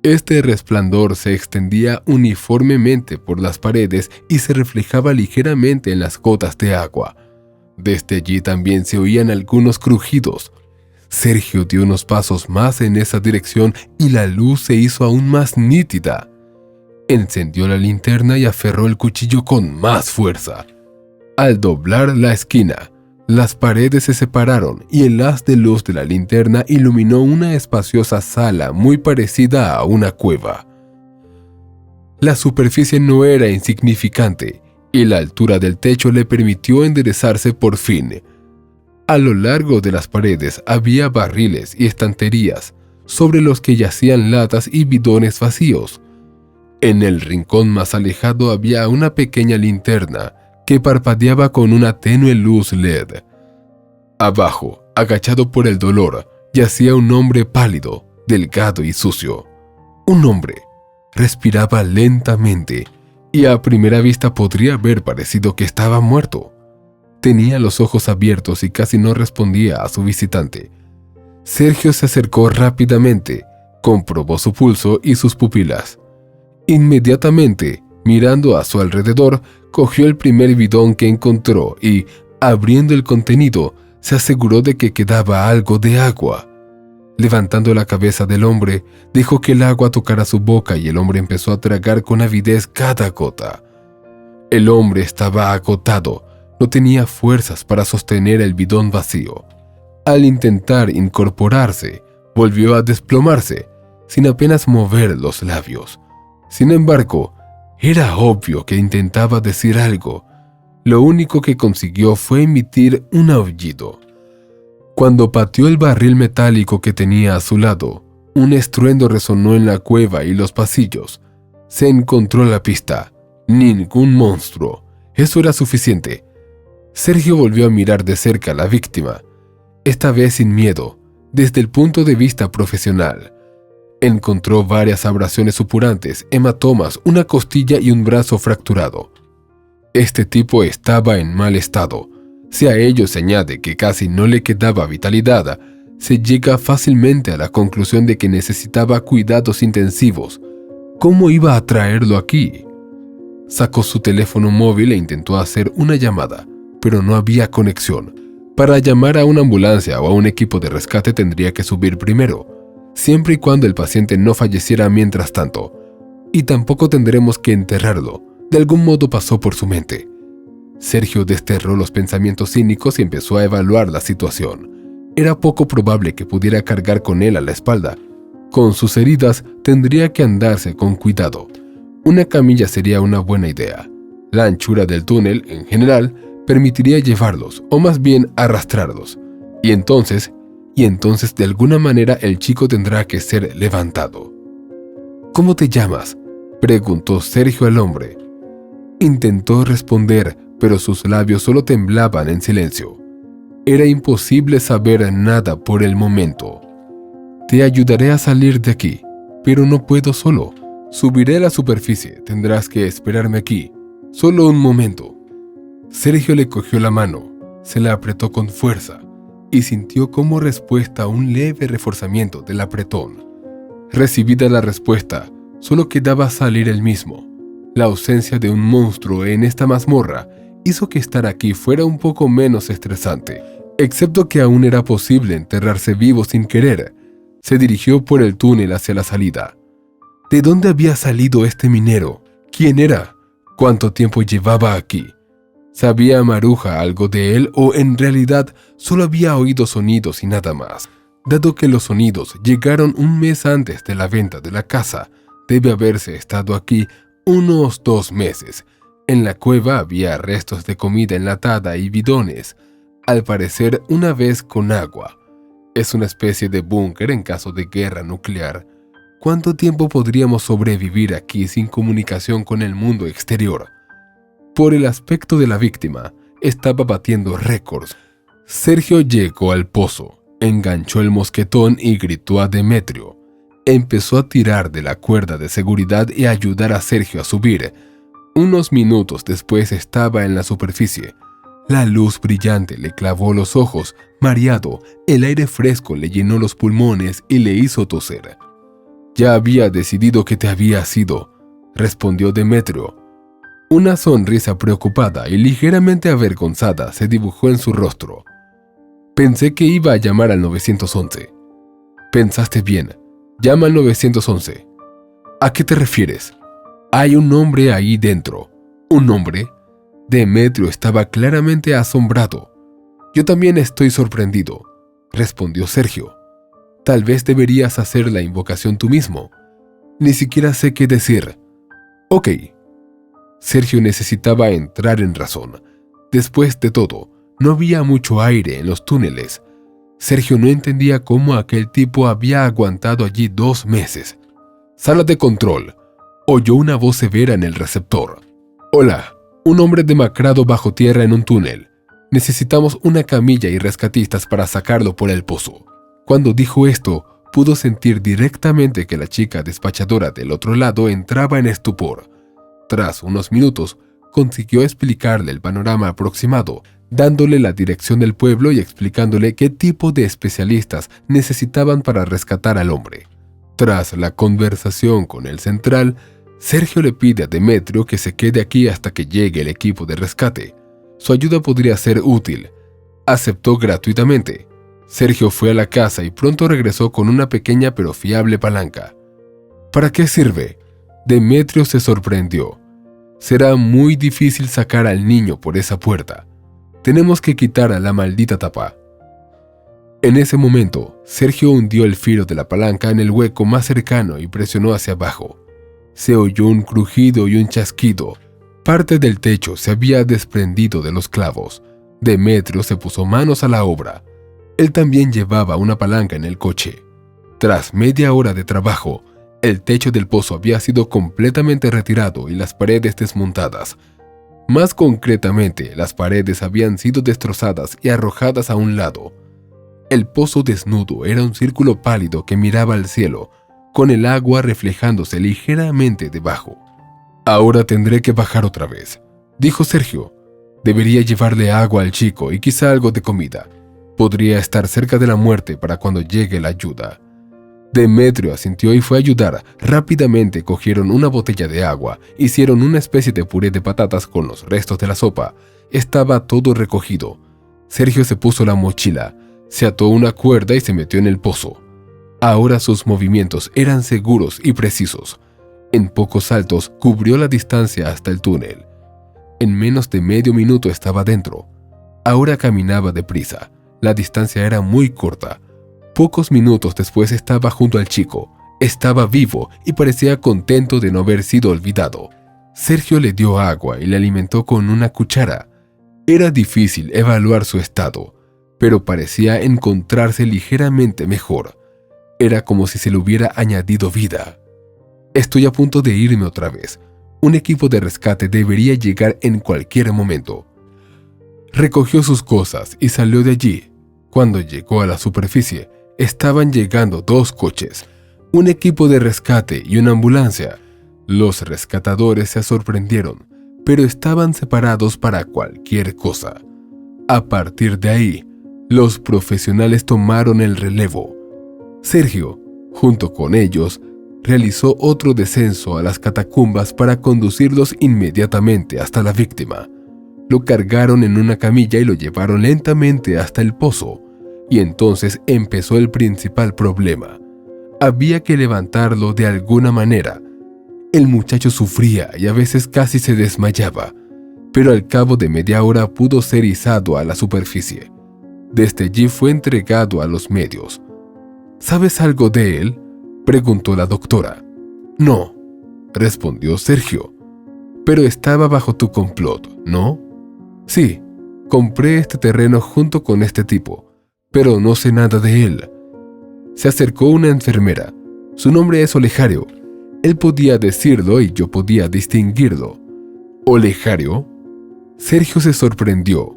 B: Este resplandor se extendía uniformemente por las paredes y se reflejaba ligeramente en las gotas de agua. Desde allí también se oían algunos crujidos. Sergio dio unos pasos más en esa dirección y la luz se hizo aún más nítida. Encendió la linterna y aferró el cuchillo con más fuerza. Al doblar la esquina, las paredes se separaron y el haz de luz de la linterna iluminó una espaciosa sala muy parecida a una cueva. La superficie no era insignificante y la altura del techo le permitió enderezarse por fin. A lo largo de las paredes había barriles y estanterías, sobre los que yacían latas y bidones vacíos. En el rincón más alejado había una pequeña linterna que parpadeaba con una tenue luz LED. Abajo, agachado por el dolor, yacía un hombre pálido, delgado y sucio. Un hombre. Respiraba lentamente y a primera vista podría haber parecido que estaba muerto. Tenía los ojos abiertos y casi no respondía a su visitante. Sergio se acercó rápidamente, comprobó su pulso y sus pupilas. Inmediatamente, mirando a su alrededor, cogió el primer bidón que encontró y, abriendo el contenido, se aseguró de que quedaba algo de agua. Levantando la cabeza del hombre, dejó que el agua tocara su boca y el hombre empezó a tragar con avidez cada gota. El hombre estaba agotado, no tenía fuerzas para sostener el bidón vacío. Al intentar incorporarse, volvió a desplomarse, sin apenas mover los labios. Sin embargo, era obvio que intentaba decir algo. Lo único que consiguió fue emitir un aullido. Cuando pateó el barril metálico que tenía a su lado, un estruendo resonó en la cueva y los pasillos. Se encontró la pista. Ningún monstruo. Eso era suficiente. Sergio volvió a mirar de cerca a la víctima, esta vez sin miedo, desde el punto de vista profesional. Encontró varias abrasiones supurantes, hematomas, una costilla y un brazo fracturado. Este tipo estaba en mal estado. Si a ello se añade que casi no le quedaba vitalidad, se llega fácilmente a la conclusión de que necesitaba cuidados intensivos. ¿Cómo iba a traerlo aquí? Sacó su teléfono móvil e intentó hacer una llamada, pero no había conexión. Para llamar a una ambulancia o a un equipo de rescate tendría que subir primero, siempre y cuando el paciente no falleciera mientras tanto. Y tampoco tendremos que enterrarlo. De algún modo pasó por su mente. Sergio desterró los pensamientos cínicos y empezó a evaluar la situación. Era poco probable que pudiera cargar con él a la espalda. Con sus heridas tendría que andarse con cuidado. Una camilla sería una buena idea. La anchura del túnel, en general, permitiría llevarlos, o más bien arrastrarlos. Y entonces de alguna manera el chico tendrá que ser levantado. ¿Cómo te llamas?, preguntó Sergio al hombre. Intentó responder, pero sus labios solo temblaban en silencio. Era imposible saber nada por el momento. Te ayudaré a salir de aquí, pero no puedo solo. Subiré a la superficie, tendrás que esperarme aquí. Solo un momento. Sergio le cogió la mano, se la apretó con fuerza y sintió como respuesta un leve reforzamiento del apretón. Recibida la respuesta, solo quedaba salir él mismo. La ausencia de un monstruo en esta mazmorra hizo que estar aquí fuera un poco menos estresante, excepto que aún era posible enterrarse vivo sin querer. Se dirigió por el túnel hacia la salida. ¿De dónde había salido este minero? ¿Quién era? ¿Cuánto tiempo llevaba aquí? ¿Sabía Maruja algo de él o en realidad solo había oído sonidos y nada más? Dado que los sonidos llegaron un mes antes de la venta de la casa, debe haberse estado aquí unos 2 meses. En la cueva había restos de comida enlatada y bidones, al parecer una vez con agua. Es una especie de búnker en caso de guerra nuclear. ¿Cuánto tiempo podríamos sobrevivir aquí sin comunicación con el mundo exterior? Por el aspecto de la víctima, estaba batiendo récords. Sergio llegó al pozo, enganchó el mosquetón y gritó a Demetrio. Empezó a tirar de la cuerda de seguridad y a ayudar a Sergio a subir. Unos minutos después estaba en la superficie. La luz brillante le clavó los ojos. Mareado, el aire fresco le llenó los pulmones y le hizo toser. «Ya había decidido que te habías ido», respondió Demetrio. Una sonrisa preocupada y ligeramente avergonzada se dibujó en su rostro. «Pensé que iba a llamar al 911. Pensaste bien. Llama al 911. ¿A qué te refieres? Hay un hombre ahí dentro». «¿Un hombre?» Demetrio estaba claramente asombrado. «Yo también estoy sorprendido», respondió Sergio. «Tal vez deberías hacer la invocación tú mismo. Ni siquiera sé qué decir». «Ok». Sergio necesitaba entrar en razón. Después de todo, no había mucho aire en los túneles. Sergio no entendía cómo aquel tipo había aguantado allí 2 meses. «Sala de control», oyó una voz severa en el receptor. «Hola, un hombre demacrado bajo tierra en un túnel. Necesitamos una camilla y rescatistas para sacarlo por el pozo». Cuando dijo esto, pudo sentir directamente que la chica despachadora del otro lado entraba en estupor. Tras unos minutos, consiguió explicarle el panorama aproximado, dándole la dirección del pueblo y explicándole qué tipo de especialistas necesitaban para rescatar al hombre. Tras la conversación con el central, Sergio le pide a Demetrio que se quede aquí hasta que llegue el equipo de rescate. Su ayuda podría ser útil. Aceptó gratuitamente. Sergio fue a la casa y pronto regresó con una pequeña pero fiable palanca. «¿Para qué sirve?». Demetrio se sorprendió. «Será muy difícil sacar al niño por esa puerta. Tenemos que quitar a la maldita tapa». En ese momento, Sergio hundió el filo de la palanca en el hueco más cercano y presionó hacia abajo. Se oyó un crujido y un chasquido. Parte del techo se había desprendido de los clavos. Demetrio se puso manos a la obra. Él también llevaba una palanca en el coche. Tras media hora de trabajo, el techo del pozo había sido completamente retirado y las paredes desmontadas. Más concretamente, las paredes habían sido destrozadas y arrojadas a un lado. El pozo desnudo era un círculo pálido que miraba al cielo, con el agua reflejándose ligeramente debajo. «Ahora tendré que bajar otra vez», dijo Sergio. «Debería llevarle agua al chico y quizá algo de comida. Podría estar cerca de la muerte para cuando llegue la ayuda». Demetrio asintió y fue a ayudar. Rápidamente cogieron una botella de agua, hicieron una especie de puré de patatas con los restos de la sopa. Estaba todo recogido. Sergio se puso la mochila, se ató una cuerda y se metió en el pozo. Ahora sus movimientos eran seguros y precisos. En pocos saltos cubrió la distancia hasta el túnel. En menos de medio minuto estaba dentro. Ahora caminaba deprisa. La distancia era muy corta. Pocos minutos después estaba junto al chico. Estaba vivo y parecía contento de no haber sido olvidado. Sergio le dio agua y le alimentó con una cuchara. Era difícil evaluar su estado, pero parecía encontrarse ligeramente mejor. Era como si se le hubiera añadido vida. «Estoy a punto de irme otra vez. Un equipo de rescate debería llegar en cualquier momento». Recogió sus cosas y salió de allí. Cuando llegó a la superficie, estaban llegando 2 coches, un equipo de rescate y una ambulancia. Los rescatadores se sorprendieron, pero estaban separados para cualquier cosa. A partir de ahí, los profesionales tomaron el relevo. Sergio, junto con ellos, realizó otro descenso a las catacumbas para conducirlos inmediatamente hasta la víctima. Lo cargaron en una camilla y lo llevaron lentamente hasta el pozo. Y entonces empezó el principal problema. Había que levantarlo de alguna manera. El muchacho sufría y a veces casi se desmayaba, pero al cabo de media hora pudo ser izado a la superficie. Desde allí fue entregado a los medios. «¿Sabes algo de él?», preguntó la doctora. «No», respondió Sergio. «Pero estaba bajo tu complot, ¿no?». «Sí, compré este terreno junto con este tipo, pero no sé nada de él». Se acercó una enfermera. «Su nombre es Olegario». Él podía decirlo y yo podía distinguirlo. «¿Olegario?». Sergio se sorprendió.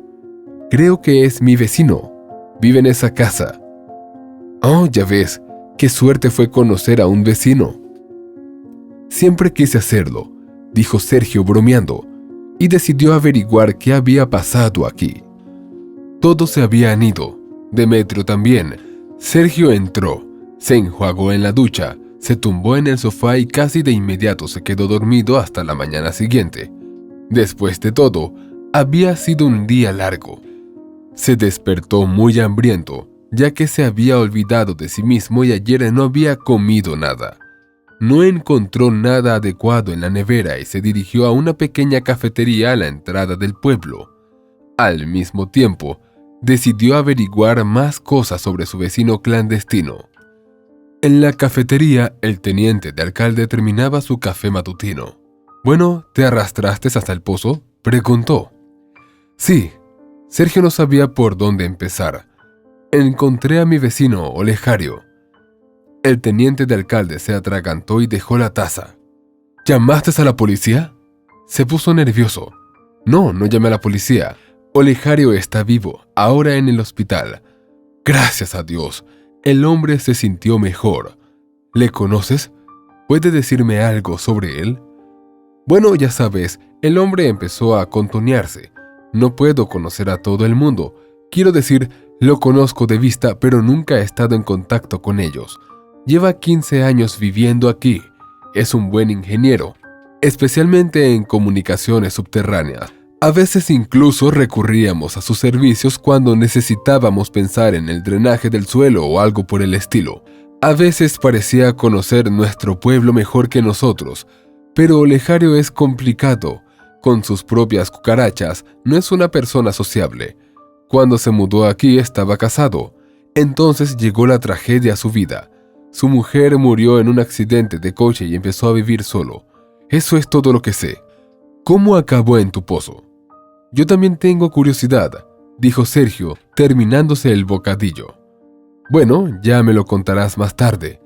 B: «Creo que es mi vecino. Vive en esa casa». «Oh, ya ves, Qué suerte fue conocer a un vecino. Siempre quise hacerlo, dijo Sergio bromeando, y decidió averiguar qué había pasado aquí. Todos se habían ido, Demetrio también. Sergio entró, se enjuagó en la ducha, se tumbó en el sofá y casi de inmediato se quedó dormido hasta la mañana siguiente. Después de todo, había sido un día largo. Se despertó muy hambriento, ya que se había olvidado de sí mismo y ayer no había comido nada. No encontró nada adecuado en la nevera y se dirigió a una pequeña cafetería a la entrada del pueblo. Al mismo tiempo, decidió averiguar más cosas sobre su vecino clandestino. En la cafetería, el teniente de alcalde terminaba su café matutino. «Bueno, ¿te arrastraste hasta el pozo?», preguntó. «Sí». Sergio no sabía por dónde empezar. «Encontré a mi vecino, Olegario». El teniente de alcalde se atragantó y dejó la taza. «¿Llamaste a la policía?». Se puso nervioso. «No, no llamé a la policía. Olegario está vivo, ahora en el hospital». «Gracias a Dios». El hombre se sintió mejor. «¿Le conoces? ¿Puede decirme algo sobre él?». «Bueno, ya sabes, el hombre empezó a contonearse. No puedo conocer a todo el mundo. Quiero decir, lo conozco de vista, pero nunca he estado en contacto con ellos. Lleva 15 años viviendo aquí. Es un buen ingeniero, especialmente en comunicaciones subterráneas. A veces incluso recurríamos a sus servicios cuando necesitábamos pensar en el drenaje del suelo o algo por el estilo. A veces parecía conocer nuestro pueblo mejor que nosotros, pero Olegario es complicado. Con sus propias cucarachas, no es una persona sociable. Cuando se mudó aquí estaba casado. Entonces llegó la tragedia a su vida. Su mujer murió en un accidente de coche y empezó a vivir solo. Eso es todo lo que sé. ¿Cómo acabó en tu pozo?». «Yo también tengo curiosidad», dijo Sergio, terminándose el bocadillo. «Bueno, ya me lo contarás más tarde».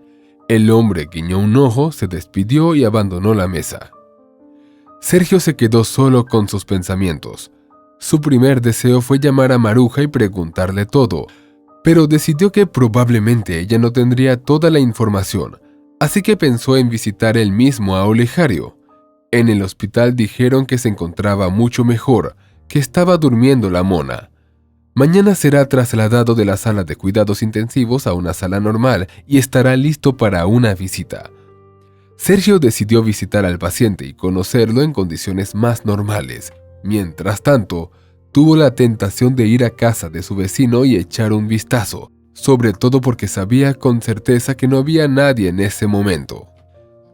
B: El hombre guiñó un ojo, se despidió y abandonó la mesa. Sergio se quedó solo con sus pensamientos. Su primer deseo fue llamar a Maruja y preguntarle todo, pero decidió que probablemente ella no tendría toda la información, así que pensó en visitar él mismo a Olegario. En el hospital dijeron que se encontraba mucho mejor, que estaba durmiendo la mona. Mañana será trasladado de la sala de cuidados intensivos a una sala normal y estará listo para una visita. Sergio decidió visitar al paciente y conocerlo en condiciones más normales. Mientras tanto, tuvo la tentación de ir a casa de su vecino y echar un vistazo, sobre todo porque sabía con certeza que no había nadie en ese momento.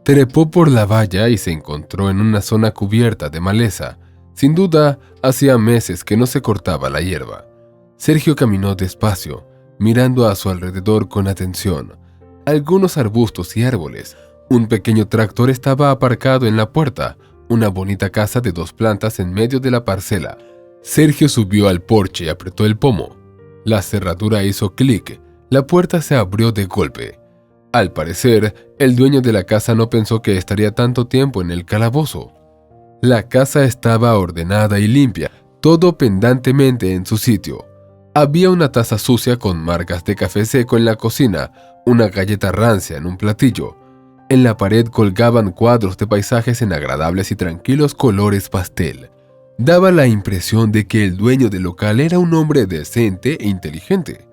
B: Trepó por la valla y se encontró en una zona cubierta de maleza. Sin duda, hacía meses que no se cortaba la hierba. Sergio caminó despacio, mirando a su alrededor con atención. Algunos arbustos y árboles. Un pequeño tractor estaba aparcado en la puerta, una bonita casa de 2 plantas en medio de la parcela. Sergio subió al porche y apretó el pomo. La cerradura hizo clic, la puerta se abrió de golpe. Al parecer, el dueño de la casa no pensó que estaría tanto tiempo en el calabozo. La casa estaba ordenada y limpia, todo pendantemente en su sitio. Había una taza sucia con marcas de café seco en la cocina, una galleta rancia en un platillo. En la pared colgaban cuadros de paisajes en agradables y tranquilos colores pastel. Daba la impresión de que el dueño del local era un hombre decente e inteligente.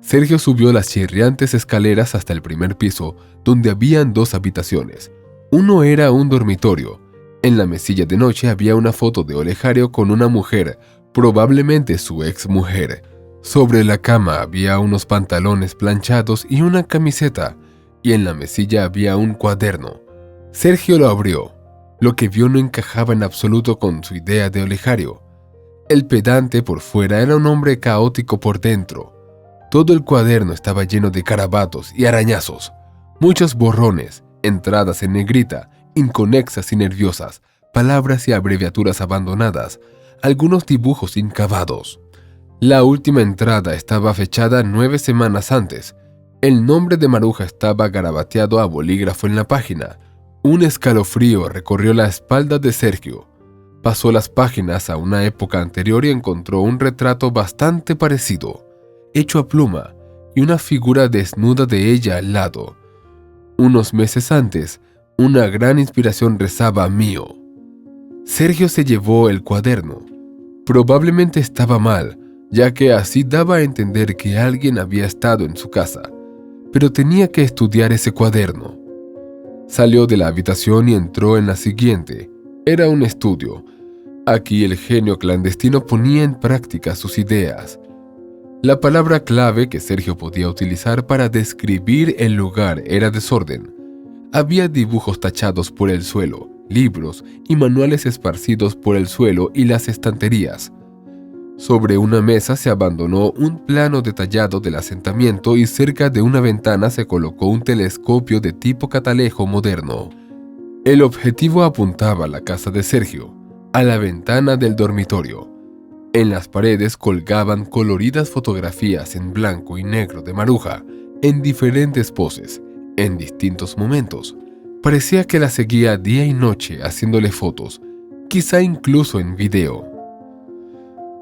B: Sergio subió las chirriantes escaleras hasta el primer piso, donde habían 2 habitaciones. Uno era un dormitorio. En la mesilla de noche había una foto de Olegario con una mujer, probablemente su exmujer. Sobre la cama había unos pantalones planchados y una camiseta, y en la mesilla había un cuaderno. Sergio lo abrió. Lo que vio no encajaba en absoluto con su idea de Olegario. El pedante por fuera era un hombre caótico por dentro. Todo el cuaderno estaba lleno de garabatos y arañazos, muchos borrones, entradas en negrita, inconexas y nerviosas, palabras y abreviaturas abandonadas, algunos dibujos incabados. La última entrada estaba fechada 9 semanas antes. El nombre de Maruja estaba garabateado a bolígrafo en la página. Un escalofrío recorrió la espalda de Sergio. Pasó las páginas a una época anterior y encontró un retrato bastante parecido, hecho a pluma, y una figura desnuda de ella al lado. Unos meses antes, una gran inspiración rezaba mío. Sergio se llevó el cuaderno. Probablemente estaba mal, ya que así daba a entender que alguien había estado en su casa, pero tenía que estudiar ese cuaderno. Salió de la habitación y entró en la siguiente. Era un estudio. Aquí el genio clandestino ponía en práctica sus ideas. La palabra clave que Sergio podía utilizar para describir el lugar era desorden. Había dibujos tachados por el suelo, libros y manuales esparcidos por el suelo y las estanterías. Sobre una mesa se abandonó un plano detallado del asentamiento y cerca de una ventana se colocó un telescopio de tipo catalejo moderno. El objetivo apuntaba a la casa de Sergio, a la ventana del dormitorio. En las paredes colgaban coloridas fotografías en blanco y negro de Maruja, en diferentes poses, en distintos momentos. Parecía que la seguía día y noche haciéndole fotos, quizá incluso en video.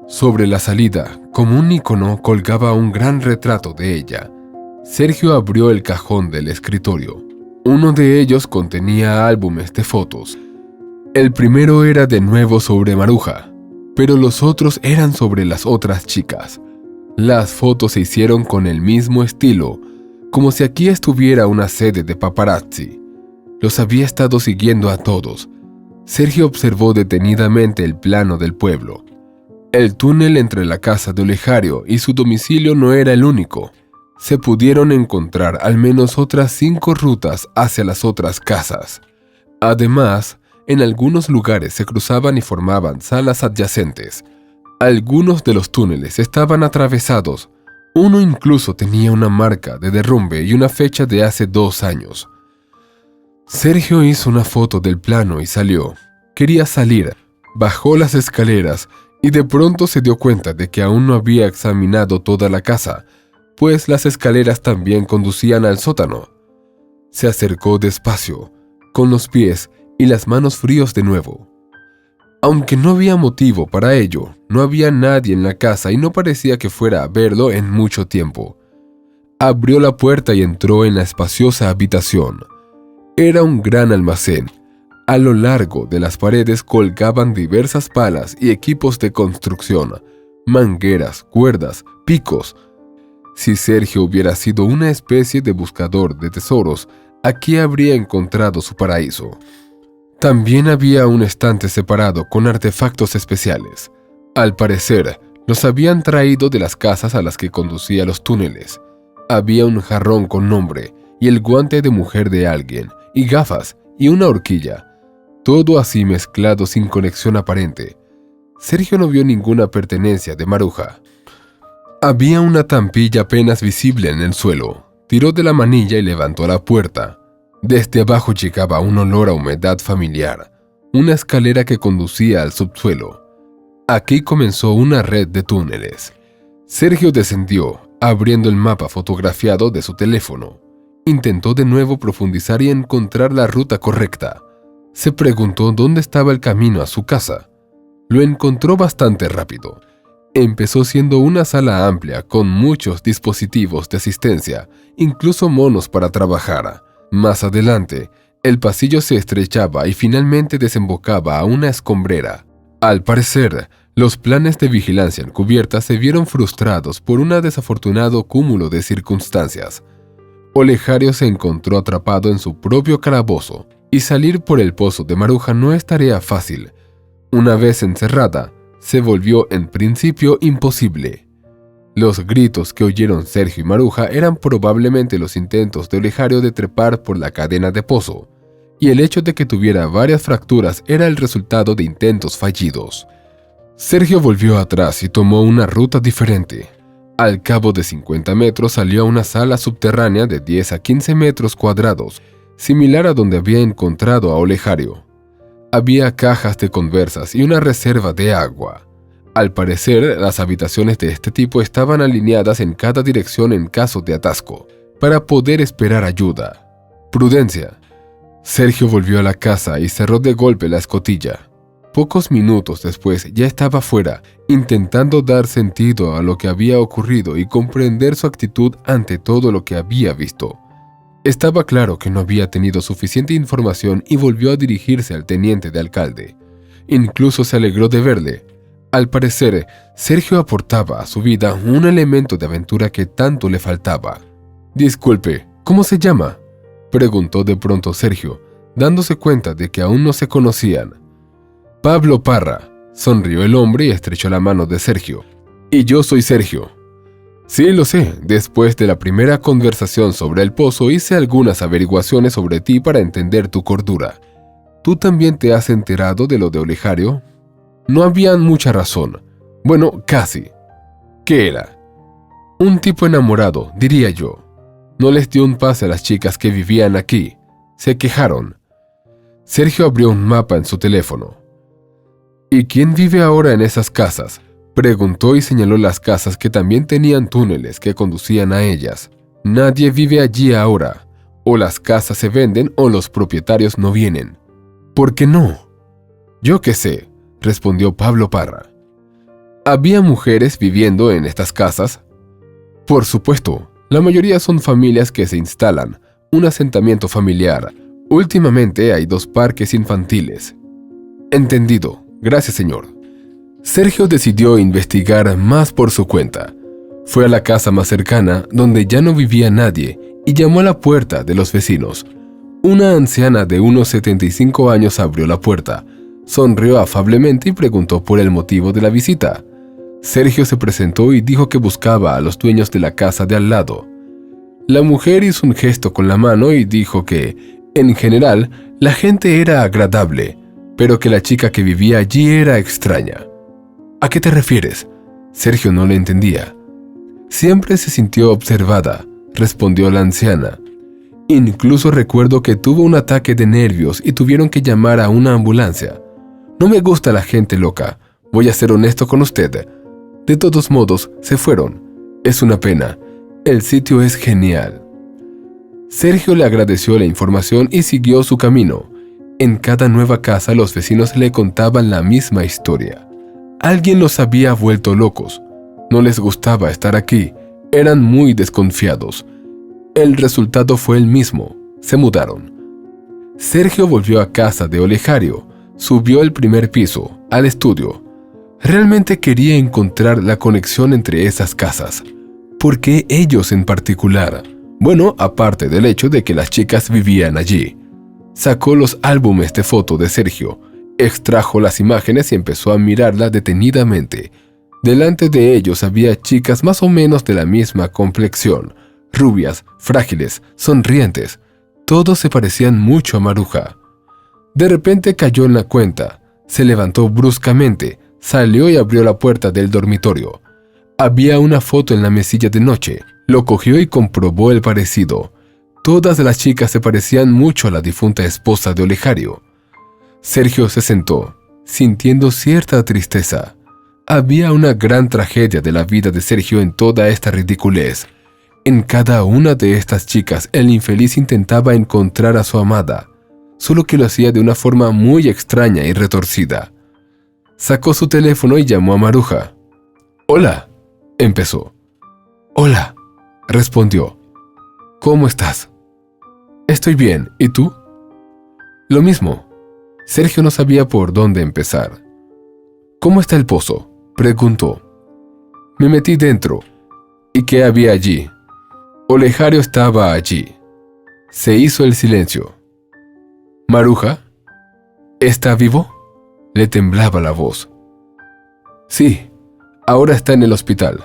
B: Sobre la salida, como un icono, colgaba un gran retrato de ella. Sergio abrió el cajón del escritorio. Uno de ellos contenía álbumes de fotos. El primero era de nuevo sobre Maruja, pero los otros eran sobre las otras chicas. Las fotos se hicieron con el mismo estilo, como si aquí estuviera una sede de paparazzi. Los había estado siguiendo a todos. Sergio observó detenidamente el plano del pueblo. El túnel entre la casa de Olegario y su domicilio no era el único. Se pudieron encontrar al menos otras 5 rutas hacia las otras casas. Además, en algunos lugares se cruzaban y formaban salas adyacentes. Algunos de los túneles estaban atravesados. Uno incluso tenía una marca de derrumbe y una fecha de hace 2 años. Sergio hizo una foto del plano y salió. Quería salir. Bajó las escaleras y de pronto se dio cuenta de que aún no había examinado toda la casa, pues las escaleras también conducían al sótano. Se acercó despacio, con los pies y las manos fríos de nuevo. Aunque no había motivo para ello, no había nadie en la casa y no parecía que fuera a verlo en mucho tiempo. Abrió la puerta y entró en la espaciosa habitación. Era un gran almacén. A lo largo de las paredes colgaban diversas palas y equipos de construcción, mangueras, cuerdas, picos. Si Sergio hubiera sido una especie de buscador de tesoros, aquí habría encontrado su paraíso. También había un estante separado con artefactos especiales. Al parecer, los habían traído de las casas a las que conducía los túneles. Había un jarrón con nombre y el guante de mujer de alguien, y gafas y una horquilla. Todo así mezclado sin conexión aparente. Sergio no vio ninguna pertenencia de Maruja. Había una tampilla apenas visible en el suelo. Tiró de la manilla y levantó la puerta. Desde abajo llegaba un olor a humedad familiar, una escalera que conducía al subsuelo. Aquí comenzó una red de túneles. Sergio descendió, abriendo el mapa fotografiado de su teléfono. Intentó de nuevo profundizar y encontrar la ruta correcta. Se preguntó dónde estaba el camino a su casa. Lo encontró bastante rápido. Empezó siendo una sala amplia con muchos dispositivos de asistencia, incluso monos para trabajar. Más adelante, el pasillo se estrechaba y finalmente desembocaba a una escombrera. Al parecer, los planes de vigilancia encubierta se vieron frustrados por un desafortunado cúmulo de circunstancias. Olegario se encontró atrapado en su propio calabozo, y salir por el pozo de Maruja no es tarea fácil. Una vez encerrada, se volvió en principio imposible. Los gritos que oyeron Sergio y Maruja eran probablemente los intentos de Olegario de trepar por la cadena de pozo, y el hecho de que tuviera varias fracturas era el resultado de intentos fallidos. Sergio volvió atrás y tomó una ruta diferente. Al cabo de 50 metros salió a una sala subterránea de 10 a 15 metros cuadrados, similar a donde había encontrado a Olegario. Había cajas de conversas y una reserva de agua. Al parecer, las habitaciones de este tipo estaban alineadas en cada dirección en caso de atasco, para poder esperar ayuda. Prudencia. Sergio volvió a la casa y cerró de golpe la escotilla. Pocos minutos después ya estaba fuera, intentando dar sentido a lo que había ocurrido y comprender su actitud ante todo lo que había visto. Estaba claro que no había tenido suficiente información y volvió a dirigirse al teniente de alcalde. Incluso se alegró de verle. Al parecer, Sergio aportaba a su vida un elemento de aventura que tanto le faltaba. «Disculpe, ¿cómo se llama?», preguntó de pronto Sergio, dándose cuenta de que aún no se conocían. «Pablo Parra», sonrió el hombre y estrechó la mano de Sergio. «Y yo soy Sergio». «Sí, lo sé. Después de la primera conversación sobre el pozo hice algunas averiguaciones sobre ti para entender tu cordura. ¿Tú también te has enterado de lo de Olegario?». «No había mucha razón. Bueno, casi». «¿Qué era?». «Un tipo enamorado, diría yo. No les dio un pase a las chicas que vivían aquí. Se quejaron». Sergio abrió un mapa en su teléfono. «¿Y quién vive ahora en esas casas?», preguntó y señaló las casas que también tenían túneles que conducían a ellas. «Nadie vive allí ahora. O las casas se venden o los propietarios no vienen». «¿Por qué no?». «Yo qué sé», respondió Pablo Parra. «¿Había mujeres viviendo en estas casas?». «Por supuesto. La mayoría son familias que se instalan, un asentamiento familiar. Últimamente hay 2 parques infantiles». «Entendido. Gracias, señor». Sergio decidió investigar más por su cuenta. Fue a la casa más cercana, donde ya no vivía nadie, y llamó a la puerta de los vecinos. Una anciana de unos 75 años abrió la puerta, sonrió afablemente y preguntó por el motivo de la visita. Sergio se presentó y dijo que buscaba a los dueños de la casa de al lado. La mujer hizo un gesto con la mano y dijo que, en general, la gente era agradable, pero que la chica que vivía allí era extraña. «¿A qué te refieres?». Sergio no le entendía. «Siempre se sintió observada», respondió la anciana. «Incluso recuerdo que tuvo un ataque de nervios y tuvieron que llamar a una ambulancia. No me gusta la gente loca, voy a ser honesto con usted. De todos modos, se fueron. Es una pena. El sitio es genial». Sergio le agradeció la información y siguió su camino. En cada nueva casa los vecinos le contaban la misma historia. Alguien los había vuelto locos. No les gustaba estar aquí. Eran muy desconfiados. El resultado fue el mismo. Se mudaron. Sergio volvió a casa de Olegario. Subió al primer piso, al estudio. Realmente quería encontrar la conexión entre esas casas. ¿Por qué ellos en particular? Bueno, aparte del hecho de que las chicas vivían allí. Sacó los álbumes de foto de Sergio, extrajo las imágenes y empezó a mirarla detenidamente. Delante de ellos había chicas más o menos de la misma complexión, rubias, frágiles, sonrientes. Todos se parecían mucho a Maruja. De repente cayó en la cuenta, se levantó bruscamente, salió y abrió la puerta del dormitorio. Había una foto en la mesilla de noche. Lo cogió y comprobó el parecido. Todas las chicas se parecían mucho a la difunta esposa de Olegario. Sergio se sentó, sintiendo cierta tristeza. Había una gran tragedia de la vida de Sergio en toda esta ridiculez. En cada una de estas chicas, el infeliz intentaba encontrar a su amada, solo que lo hacía de una forma muy extraña y retorcida. Sacó su teléfono y llamó a Maruja. «Hola», empezó. «Hola», respondió. «¿Cómo estás?». «Estoy bien, ¿y tú?». «Lo mismo». Sergio no sabía por dónde empezar. «¿Cómo está el pozo?», preguntó. «Me metí dentro». «¿Y qué había allí?». «Olegario estaba allí». Se hizo el silencio. «¿Maruja? ¿Está vivo?». Le temblaba la voz. «Sí, ahora está en el hospital,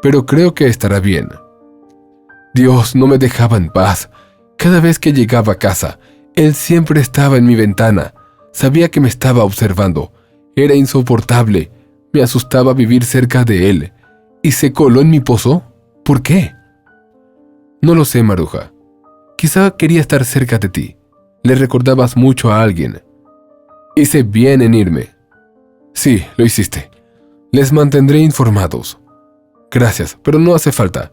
B: pero creo que estará bien». Dios, no me dejaba en paz. Cada vez que llegaba a casa, él siempre estaba en mi ventana. Sabía que me estaba observando. Era insoportable. Me asustaba vivir cerca de él. ¿Y se coló en mi pozo? ¿Por qué? No lo sé, Maruja. Quizá quería estar cerca de ti. Le recordabas mucho a alguien. Hice bien en irme. Sí, lo hiciste. Les mantendré informados. Gracias, pero no hace falta.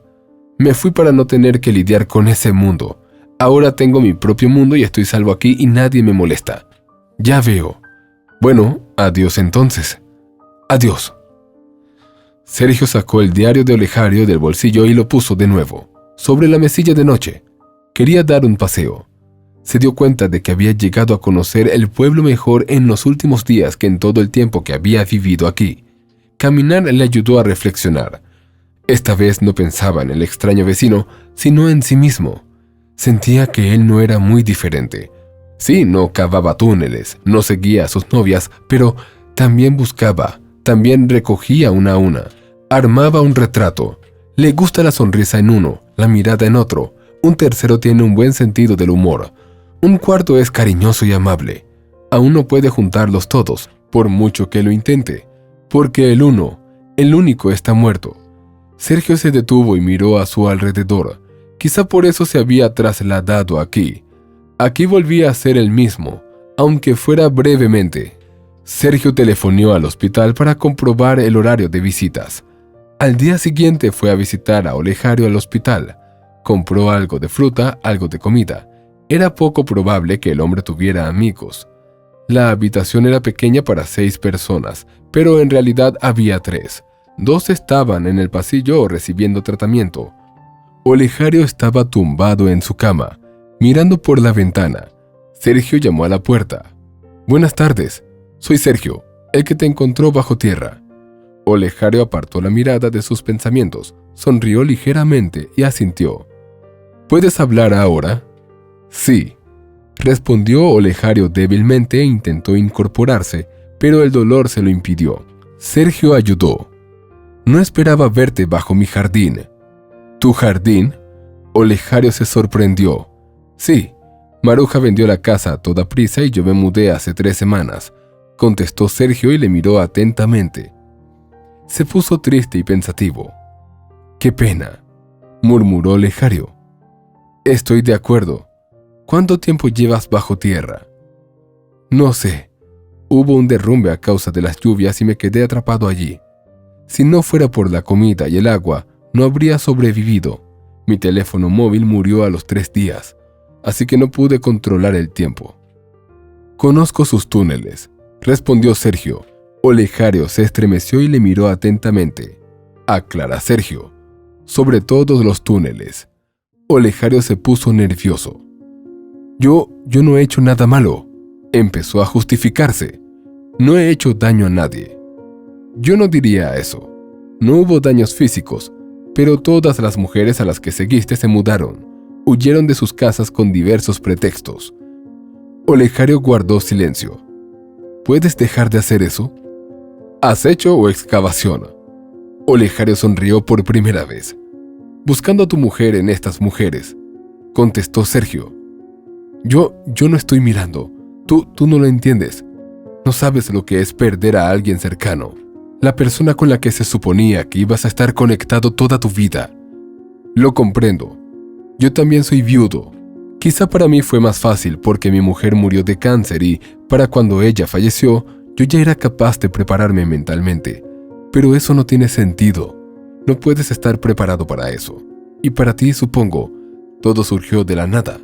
B: Me fui para no tener que lidiar con ese mundo. Ahora tengo mi propio mundo y estoy salvo aquí y nadie me molesta. Ya veo. Bueno, Adiós entonces. Adiós. Sergio sacó el diario de Olegario del bolsillo y lo puso de nuevo, sobre la mesilla de noche. Quería dar un paseo. Se dio cuenta de que había llegado a conocer el pueblo mejor en los últimos días que en todo el tiempo que había vivido aquí. Caminar le ayudó a reflexionar. Esta vez no pensaba en el extraño vecino, sino en sí mismo. Sentía que él no era muy diferente. Sí, no cavaba túneles, no seguía a sus novias, pero también buscaba, también recogía una a una. Armaba un retrato. Le gusta la sonrisa en uno, la mirada en otro. Un tercero tiene un buen sentido del humor. Un cuarto es cariñoso y amable. Aún no puede juntarlos todos, por mucho que lo intente, porque el uno, el único, está muerto. Sergio se detuvo y miró a su alrededor. Quizá por eso se había trasladado aquí. Aquí volvía a ser el mismo, aunque fuera brevemente. Sergio telefoneó al hospital para comprobar el horario de visitas. Al día siguiente fue a visitar a Olegario al hospital. Compró algo de fruta, algo de comida. Era poco probable que el hombre tuviera amigos. La habitación era pequeña para 6 personas, pero en realidad había 3. 2 estaban en el pasillo recibiendo tratamiento. Olegario estaba tumbado en su cama, mirando por la ventana. Sergio llamó a la puerta. «Buenas tardes, soy Sergio, el que te encontró bajo tierra». Olegario apartó la mirada de sus pensamientos, sonrió ligeramente y asintió. «¿Puedes hablar ahora?» «Sí», respondió Olegario débilmente e intentó incorporarse, pero el dolor se lo impidió. Sergio ayudó. «No esperaba verte bajo mi jardín». «¿Tu jardín?» Olegario se sorprendió. «Sí, Maruja vendió la casa a toda prisa y yo me mudé hace 3 semanas», contestó Sergio y le miró atentamente. Se puso triste y pensativo. «Qué pena», murmuró Olegario. «Estoy de acuerdo. ¿Cuánto tiempo llevas bajo tierra?» «No sé. Hubo un derrumbe a causa de las lluvias y me quedé atrapado allí. Si no fuera por la comida y el agua, no habría sobrevivido. Mi teléfono móvil murió a los 3 días, así que no pude controlar el tiempo». «Conozco sus túneles», respondió Sergio. Olegario se estremeció y le miró atentamente. «Aclara, Sergio. Sobre todos los túneles». Olegario se puso nervioso. Yo no he hecho nada malo», empezó a justificarse. «No he hecho daño a nadie». «Yo no diría eso. No hubo daños físicos, pero todas las mujeres a las que seguiste se mudaron, huyeron de sus casas con diversos pretextos». Olegario guardó silencio. «¿Puedes dejar de hacer eso?» «¿Acecho o excavación?» Olegario sonrió por primera vez. «Buscando a tu mujer en estas mujeres», contestó Sergio. Yo no estoy mirando. Tú no lo entiendes. No sabes lo que es perder a alguien cercano. La persona con la que se suponía que ibas a estar conectado toda tu vida. Lo comprendo. Yo también soy viudo. Quizá para mí fue más fácil porque mi mujer murió de cáncer y, para cuando ella falleció, yo ya era capaz de prepararme mentalmente. Pero eso no tiene sentido. No puedes estar preparado para eso. Y para ti, supongo, todo surgió de la nada».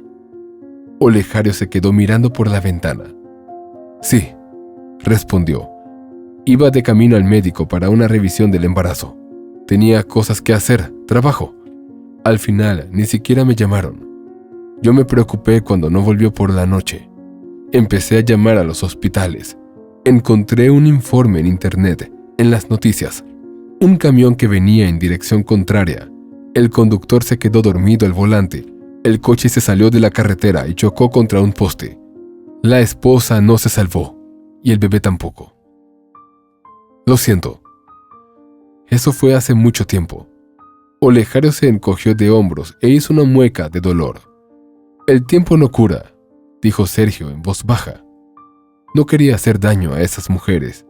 B: Olegario se quedó mirando por la ventana. «Sí», respondió. «Iba de camino al médico para una revisión del embarazo. Tenía cosas que hacer, trabajo. Al final, ni siquiera me llamaron. Yo me preocupé cuando no volvió por la noche. Empecé a llamar a los hospitales. Encontré un informe en internet, en las noticias. Un camión que venía en dirección contraria. El conductor se quedó dormido al volante. El coche se salió de la carretera y chocó contra un poste. La esposa no se salvó, y el bebé tampoco. Lo siento. Eso fue hace mucho tiempo». Olegario se encogió de hombros e hizo una mueca de dolor. «El tiempo no cura», dijo Sergio en voz baja. «No quería hacer daño a esas mujeres»,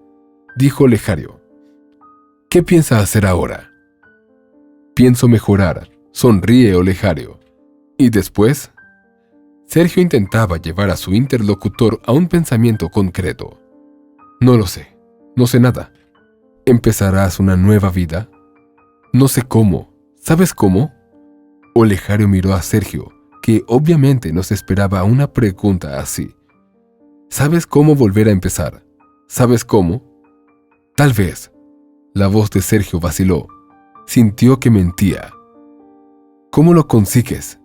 B: dijo Olegario. «¿Qué piensa hacer ahora?» «Pienso mejorar», sonríe Olegario. ¿Y después? Sergio intentaba llevar a su interlocutor a un pensamiento concreto. «No lo sé, no sé nada. ¿Empezarás una nueva vida?» «No sé cómo. ¿Sabes cómo?» Olegario miró a Sergio, que obviamente no se esperaba una pregunta así. «¿Sabes cómo volver a empezar? ¿Sabes cómo? Tal vez. La voz de Sergio vaciló. Sintió que mentía. ¿Cómo lo consigues?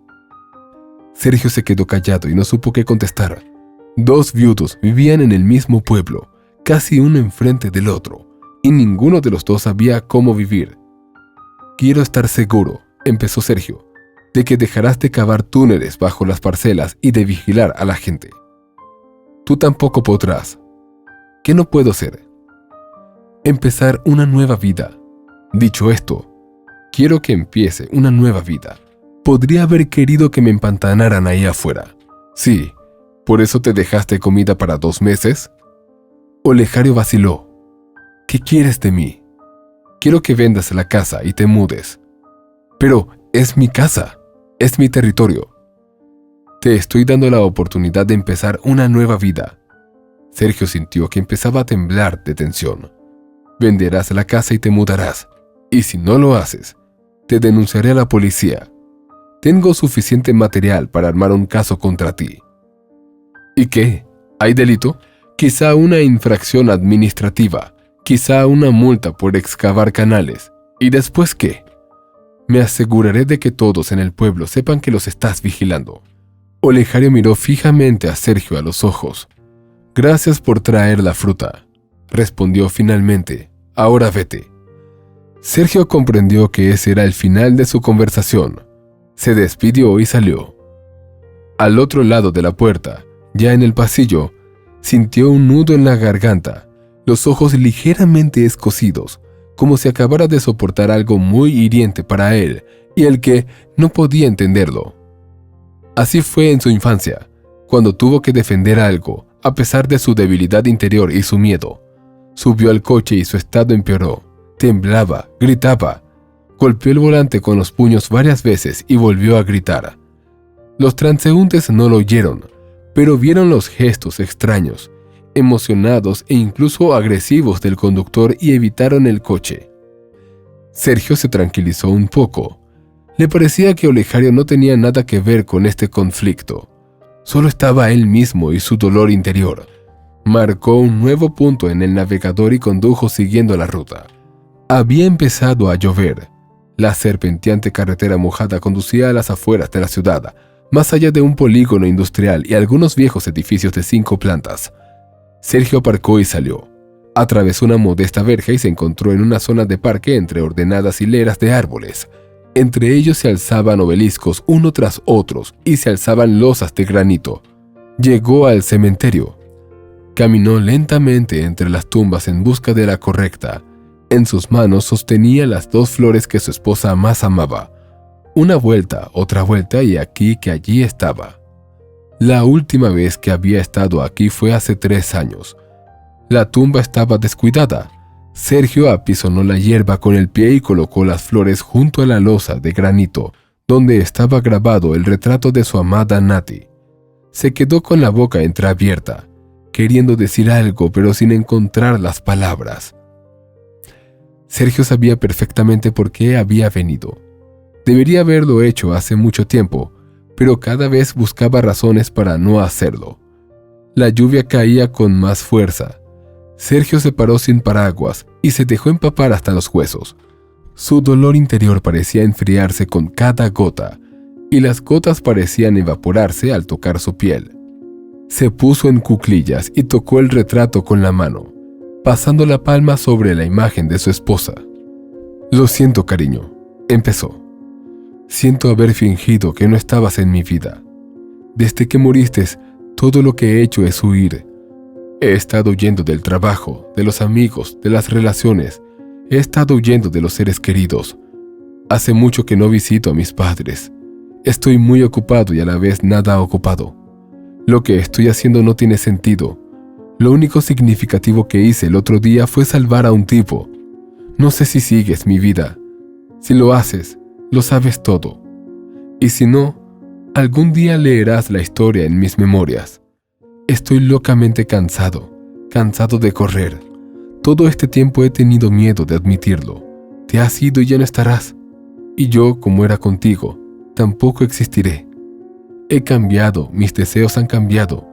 B: Sergio se quedó callado y no supo qué contestar. 2 viudos vivían en el mismo pueblo, casi uno enfrente del otro, y ninguno de los dos sabía cómo vivir. Quiero estar seguro, empezó Sergio, de que dejarás de cavar túneles bajo las parcelas y de vigilar a la gente. Tú tampoco podrás. ¿Qué no puedo hacer? Empezar una nueva vida. Dicho esto, quiero que empiece una nueva vida. Podría haber querido que me empantanaran ahí afuera. Sí, ¿por eso te dejaste comida para 2 meses? Olegario vaciló. ¿Qué quieres de mí? Quiero que vendas la casa y te mudes. Pero es mi casa, es mi territorio. Te estoy dando la oportunidad de empezar una nueva vida. Sergio sintió que empezaba a temblar de tensión. Venderás la casa y te mudarás. Y si no lo haces, te denunciaré a la policía. Tengo suficiente material para armar un caso contra ti. ¿Y qué? ¿Hay delito? Quizá una infracción administrativa, quizá una multa por excavar canales. ¿Y después qué? Me aseguraré de que todos en el pueblo sepan que los estás vigilando. Olegario miró fijamente a Sergio a los ojos. Gracias por traer la fruta, respondió finalmente. Ahora vete. Sergio comprendió que ese era el final de su conversación. Se despidió y salió. Al otro lado de la puerta, ya en el pasillo, sintió un nudo en la garganta, los ojos ligeramente escocidos, como si acabara de soportar algo muy hiriente para él y el que no podía entenderlo. Así fue en su infancia, cuando tuvo que defender algo, a pesar de su debilidad interior y su miedo. Subió al coche y su estado empeoró. Temblaba, gritaba. Golpeó el volante con los puños varias veces y volvió a gritar. Los transeúntes no lo oyeron, pero vieron los gestos extraños, emocionados e incluso agresivos del conductor y evitaron el coche. Sergio se tranquilizó un poco. Le parecía que Olegario no tenía nada que ver con este conflicto. Solo estaba él mismo y su dolor interior. Marcó un nuevo punto en el navegador y condujo siguiendo la ruta. Había empezado a llover. La serpenteante carretera mojada conducía a las afueras de la ciudad, más allá de un polígono industrial y algunos viejos edificios de 5 plantas. Sergio aparcó y salió. Atravesó una modesta verja y se encontró en una zona de parque entre ordenadas hileras de árboles. Entre ellos se alzaban obeliscos uno tras otros y se alzaban losas de granito. Llegó al cementerio. Caminó lentamente entre las tumbas en busca de la correcta. En sus manos sostenía las 2 flores que su esposa más amaba. Una vuelta, otra vuelta y aquí que allí estaba. La última vez que había estado aquí fue hace 3 años. La tumba estaba descuidada. Sergio apisonó la hierba con el pie y colocó las flores junto a la losa de granito, donde estaba grabado el retrato de su amada Nati. Se quedó con la boca entreabierta, queriendo decir algo pero sin encontrar las palabras. Sergio sabía perfectamente por qué había venido. Debería haberlo hecho hace mucho tiempo, pero cada vez buscaba razones para no hacerlo. La lluvia caía con más fuerza. Sergio se paró sin paraguas y se dejó empapar hasta los huesos. Su dolor interior parecía enfriarse con cada gota, y las gotas parecían evaporarse al tocar su piel. Se puso en cuclillas y tocó el retrato con la mano, pasando la palma sobre la imagen de su esposa. «Lo siento, cariño», empezó. «Siento haber fingido que no estabas en mi vida. Desde que moriste, todo lo que he hecho es huir. He estado huyendo del trabajo, de los amigos, de las relaciones. He estado huyendo de los seres queridos. Hace mucho que no visito a mis padres. Estoy muy ocupado y a la vez nada ocupado. Lo que estoy haciendo no tiene sentido. Lo único significativo que hice el otro día fue salvar a un tipo. No sé si sigues mi vida. Si lo haces, lo sabes todo. Y si no, algún día leerás la historia en mis memorias. Estoy locamente cansado de correr. Todo este tiempo he tenido miedo de admitirlo. Te has ido y ya no estarás. Y yo, como era contigo, tampoco existiré. He cambiado, mis deseos han cambiado.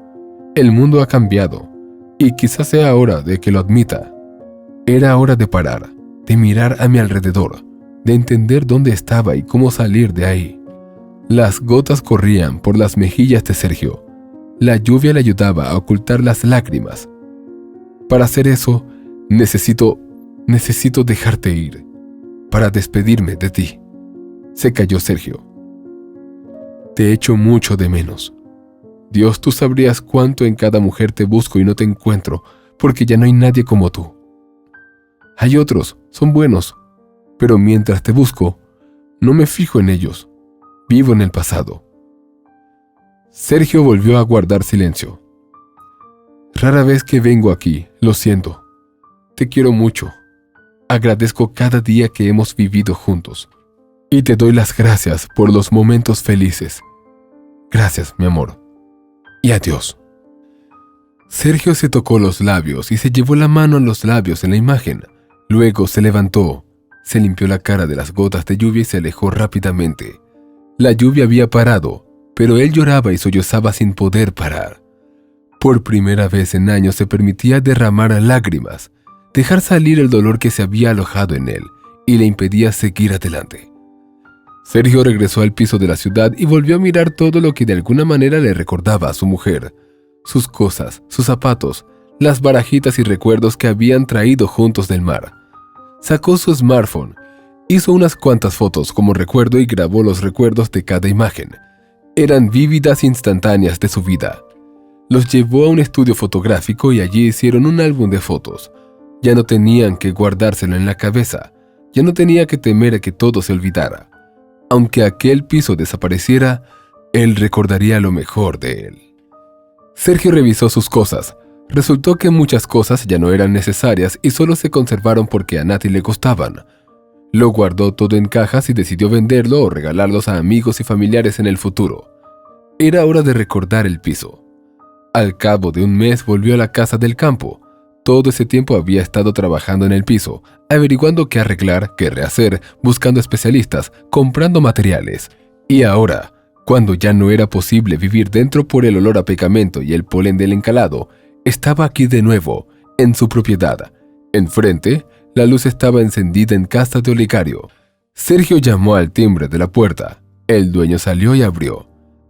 B: El mundo ha cambiado. Y quizás sea hora de que lo admita. Era hora de parar, de mirar a mi alrededor, de entender dónde estaba y cómo salir de ahí. Las gotas corrían por las mejillas de Sergio. La lluvia le ayudaba a ocultar las lágrimas. Para hacer eso, necesito dejarte ir, para despedirme de ti. Se calló Sergio. Te echo mucho de menos. Dios, tú sabrías cuánto en cada mujer te busco y no te encuentro, porque ya no hay nadie como tú. Hay otros, son buenos, pero mientras te busco, no me fijo en ellos. Vivo en el pasado. Sergio volvió a guardar silencio. Rara vez que vengo aquí, lo siento. Te quiero mucho. Agradezco cada día que hemos vivido juntos. Y te doy las gracias por los momentos felices. Gracias, mi amor. Y adiós. Sergio se tocó los labios y se llevó la mano a los labios en la imagen. Luego se levantó, se limpió la cara de las gotas de lluvia y se alejó rápidamente. La lluvia había parado, pero él lloraba y sollozaba sin poder parar. Por primera vez en años se permitía derramar lágrimas, dejar salir el dolor que se había alojado en él y le impedía seguir adelante. Sergio regresó al piso de la ciudad y volvió a mirar todo lo que de alguna manera le recordaba a su mujer, sus cosas, sus zapatos, las barajitas y recuerdos que habían traído juntos del mar. Sacó su smartphone, hizo unas cuantas fotos como recuerdo y grabó los recuerdos de cada imagen. Eran vívidas e instantáneas de su vida. Los llevó a un estudio fotográfico y allí hicieron un álbum de fotos. Ya no tenían que guardárselo en la cabeza, ya no tenía que temer a que todo se olvidara. Aunque aquel piso desapareciera, él recordaría lo mejor de él. Sergio revisó sus cosas. Resultó que muchas cosas ya no eran necesarias y solo se conservaron porque a Nati le costaban. Lo guardó todo en cajas y decidió venderlo o regalarlos a amigos y familiares en el futuro. Era hora de recordar el piso. Al cabo de un mes volvió a la casa del campo. Todo ese tiempo había estado trabajando en el piso, averiguando qué arreglar, qué rehacer, buscando especialistas, comprando materiales. Y ahora, cuando ya no era posible vivir dentro por el olor a pegamento y el polen del encalado, estaba aquí de nuevo, en su propiedad. Enfrente, la luz estaba encendida en casa de Olegario. Sergio llamó al timbre de la puerta. El dueño salió y abrió.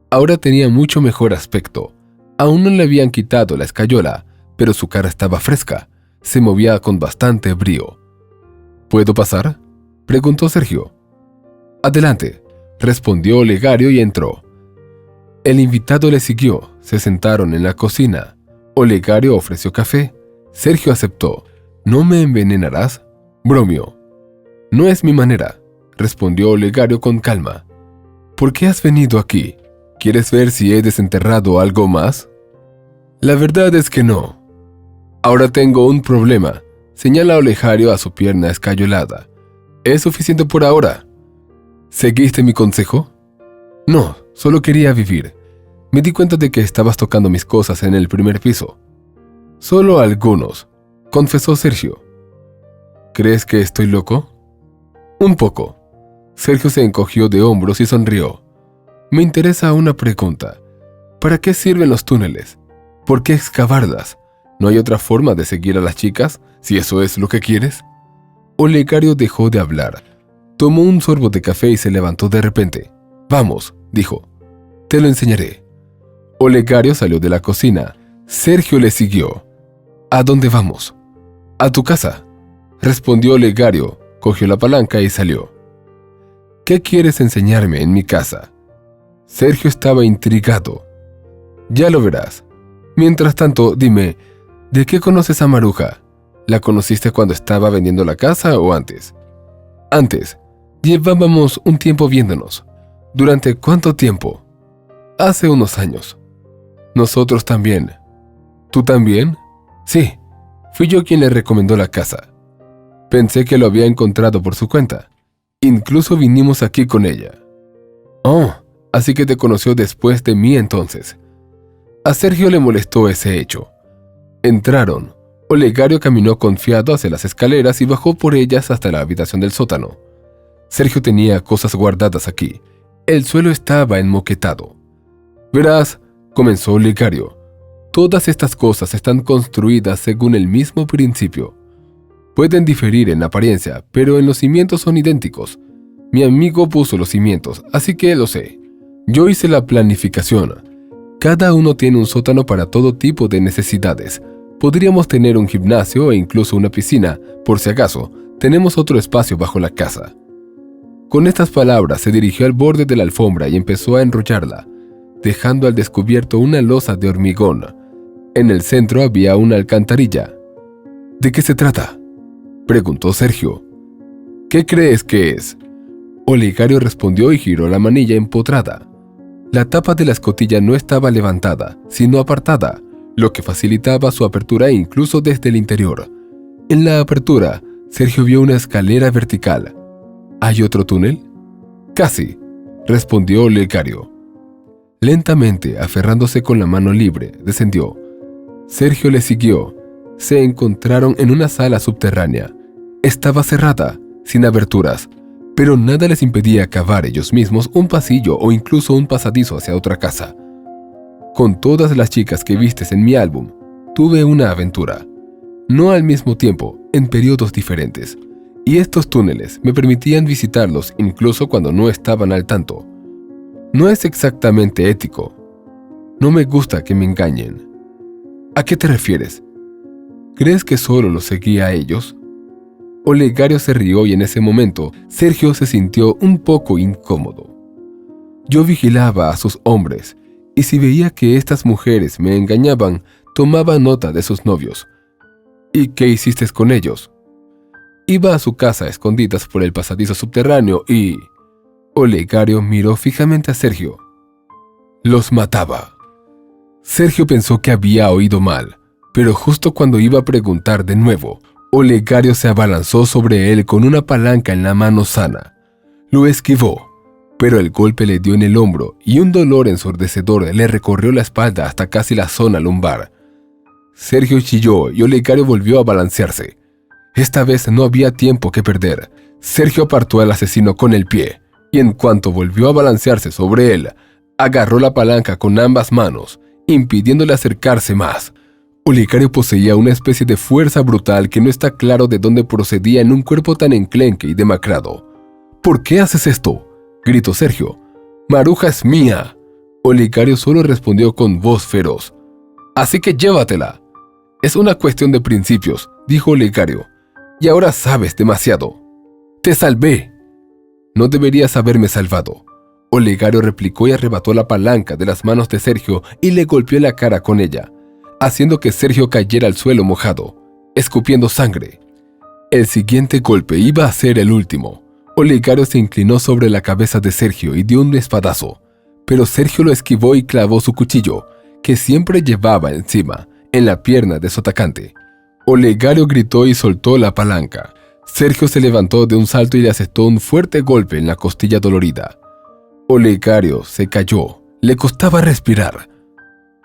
B: Ahora tenía mucho mejor aspecto. Aún no le habían quitado la escayola, pero su cara estaba fresca. Se movía con bastante brío. ¿Puedo pasar?, preguntó Sergio. Adelante, respondió Olegario y entró. El invitado le siguió. Se sentaron en la cocina. Olegario ofreció café. Sergio aceptó. ¿No me envenenarás?, bromeó. No es mi manera, respondió Olegario con calma. ¿Por qué has venido aquí? ¿Quieres ver si he desenterrado algo más? La verdad es que no. Ahora tengo un problema, señala Olegario a su pierna escayolada. ¿Es suficiente por ahora? ¿Seguiste mi consejo? No, solo quería vivir. Me di cuenta de que estabas tocando mis cosas en el primer piso. Solo algunos, confesó Sergio. ¿Crees que estoy loco? Un poco. Sergio se encogió de hombros y sonrió. Me interesa una pregunta. ¿Para qué sirven los túneles? ¿Por qué excavarlas? ¿No hay otra forma de seguir a las chicas, si eso es lo que quieres? Olegario dejó de hablar. Tomó un sorbo de café y se levantó de repente. Vamos, dijo. Te lo enseñaré. Olegario salió de la cocina. Sergio le siguió. ¿A dónde vamos? A tu casa, respondió Olegario. Cogió la palanca y salió. ¿Qué quieres enseñarme en mi casa? Sergio estaba intrigado. Ya lo verás. Mientras tanto, dime, ¿de qué conoces a Maruja? ¿La conociste cuando estaba vendiendo la casa o antes? Antes. Llevábamos un tiempo viéndonos. ¿Durante cuánto tiempo? Hace unos años. Nosotros también. ¿Tú también? Sí. Fui yo quien le recomendó la casa. Pensé que lo había encontrado por su cuenta. Incluso vinimos aquí con ella. Oh, así que te conoció después de mí entonces. A Sergio le molestó ese hecho. Entraron. Olegario caminó confiado hacia las escaleras y bajó por ellas hasta la habitación del sótano. Sergio tenía cosas guardadas aquí. El suelo estaba enmoquetado. Verás, comenzó Olegario. Todas estas cosas están construidas según el mismo principio. Pueden diferir en apariencia, pero en los cimientos son idénticos. Mi amigo puso los cimientos, así que lo sé. Yo hice la planificación. Cada uno tiene un sótano para todo tipo de necesidades. Podríamos tener un gimnasio e incluso una piscina, por si acaso, tenemos otro espacio bajo la casa. Con estas palabras se dirigió al borde de la alfombra y empezó a enrollarla, dejando al descubierto una losa de hormigón. En el centro había una alcantarilla. ¿De qué se trata?, preguntó Sergio. ¿Qué crees que es? Olegario respondió y giró la manilla empotrada. La tapa de la escotilla no estaba levantada, sino apartada, lo que facilitaba su apertura incluso desde el interior. En la apertura, Sergio vio una escalera vertical. ¿Hay otro túnel? Casi, respondió Olegario. Lentamente, aferrándose con la mano libre, descendió. Sergio le siguió. Se encontraron en una sala subterránea. Estaba cerrada, sin aberturas, pero nada les impedía cavar ellos mismos un pasillo o incluso un pasadizo hacia otra casa. Con todas las chicas que vistes en mi álbum, tuve una aventura. No al mismo tiempo, en periodos diferentes. Y estos túneles me permitían visitarlos incluso cuando no estaban al tanto. No es exactamente ético. No me gusta que me engañen. ¿A qué te refieres? ¿Crees que solo los seguía a ellos? Olegario se rió y en ese momento Sergio se sintió un poco incómodo. Yo vigilaba a sus hombres, y si veía que estas mujeres me engañaban, tomaba nota de sus novios. ¿Y qué hiciste con ellos? Iba a su casa a escondidas por el pasadizo subterráneo y... Olegario miró fijamente a Sergio. Los mataba. Sergio pensó que había oído mal, pero justo cuando iba a preguntar de nuevo, Olegario se abalanzó sobre él con una palanca en la mano sana. Lo esquivó, pero el golpe le dio en el hombro y un dolor ensordecedor le recorrió la espalda hasta casi la zona lumbar. Sergio chilló y Olegario volvió a balancearse. Esta vez no había tiempo que perder. Sergio apartó al asesino con el pie, y en cuanto volvió a balancearse sobre él, agarró la palanca con ambas manos, impidiéndole acercarse más. Olegario poseía una especie de fuerza brutal que no está claro de dónde procedía en un cuerpo tan enclenque y demacrado. ¿Por qué haces esto?, gritó Sergio. «Maruja es mía». Olegario solo respondió con voz feroz. «Así que llévatela». «Es una cuestión de principios», dijo Olegario. «Y ahora sabes demasiado». «Te salvé». «No deberías haberme salvado». Olegario replicó y arrebató la palanca de las manos de Sergio y le golpeó la cara con ella, haciendo que Sergio cayera al suelo mojado, escupiendo sangre. El siguiente golpe iba a ser el último. Olegario se inclinó sobre la cabeza de Sergio y dio un espadazo, pero Sergio lo esquivó y clavó su cuchillo, que siempre llevaba encima, en la pierna de su atacante. Olegario gritó y soltó la palanca. Sergio se levantó de un salto y le asestó un fuerte golpe en la costilla dolorida. Olegario se cayó. Le costaba respirar.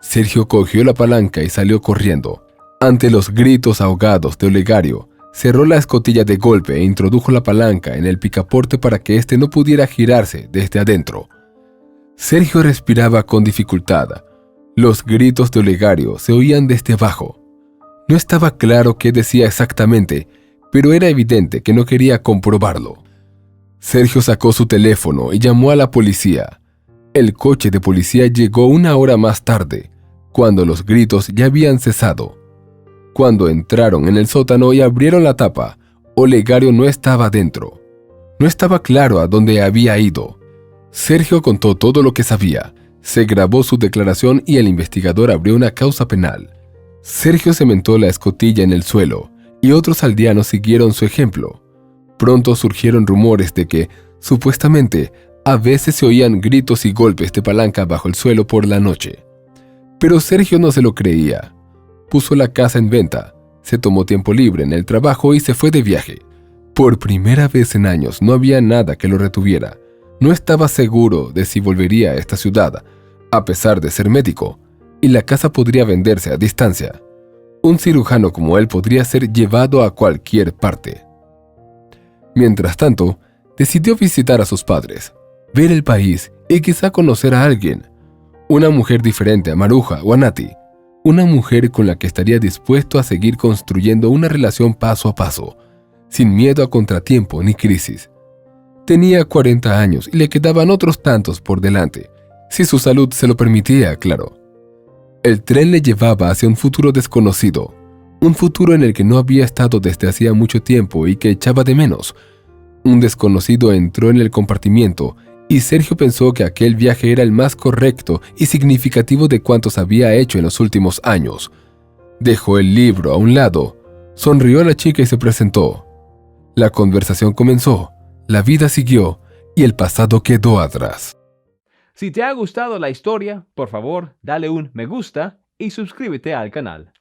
B: Sergio cogió la palanca y salió corriendo. Ante los gritos ahogados de Olegario, cerró la escotilla de golpe e introdujo la palanca en el picaporte para que éste no pudiera girarse desde adentro. Sergio respiraba con dificultad. Los gritos de Olegario se oían desde abajo. No estaba claro qué decía exactamente, pero era evidente que no quería comprobarlo. Sergio sacó su teléfono y llamó a la policía. El coche de policía llegó 1 hora más tarde, cuando los gritos ya habían cesado. Cuando entraron en el sótano y abrieron la tapa, Olegario no estaba dentro. No estaba claro a dónde había ido. Sergio contó todo lo que sabía. Se grabó su declaración y el investigador abrió una causa penal. Sergio cementó la escotilla en el suelo y otros aldeanos siguieron su ejemplo. Pronto surgieron rumores de que, supuestamente, a veces se oían gritos y golpes de palanca bajo el suelo por la noche. Pero Sergio no se lo creía. Puso la casa en venta, se tomó tiempo libre en el trabajo y se fue de viaje. Por primera vez en años no había nada que lo retuviera. No estaba seguro de si volvería a esta ciudad, a pesar de ser médico, y la casa podría venderse a distancia. Un cirujano como él podría ser llevado a cualquier parte. Mientras tanto, decidió visitar a sus padres, ver el país y quizá conocer a alguien. Una mujer diferente a Maruja o a Nati. Una mujer con la que estaría dispuesto a seguir construyendo una relación paso a paso, sin miedo a contratiempo ni crisis. Tenía 40 años y le quedaban otros tantos por delante, si su salud se lo permitía, claro. El tren le llevaba hacia un futuro desconocido, un futuro en el que no había estado desde hacía mucho tiempo y que echaba de menos. Un desconocido entró en el compartimiento y Sergio pensó que aquel viaje era el más correcto y significativo de cuantos había hecho en los últimos años. Dejó el libro a un lado, sonrió a la chica y se presentó. La conversación comenzó, la vida siguió y el pasado quedó atrás.
A: Si te ha gustado la historia, por favor, dale un me gusta y suscríbete al canal.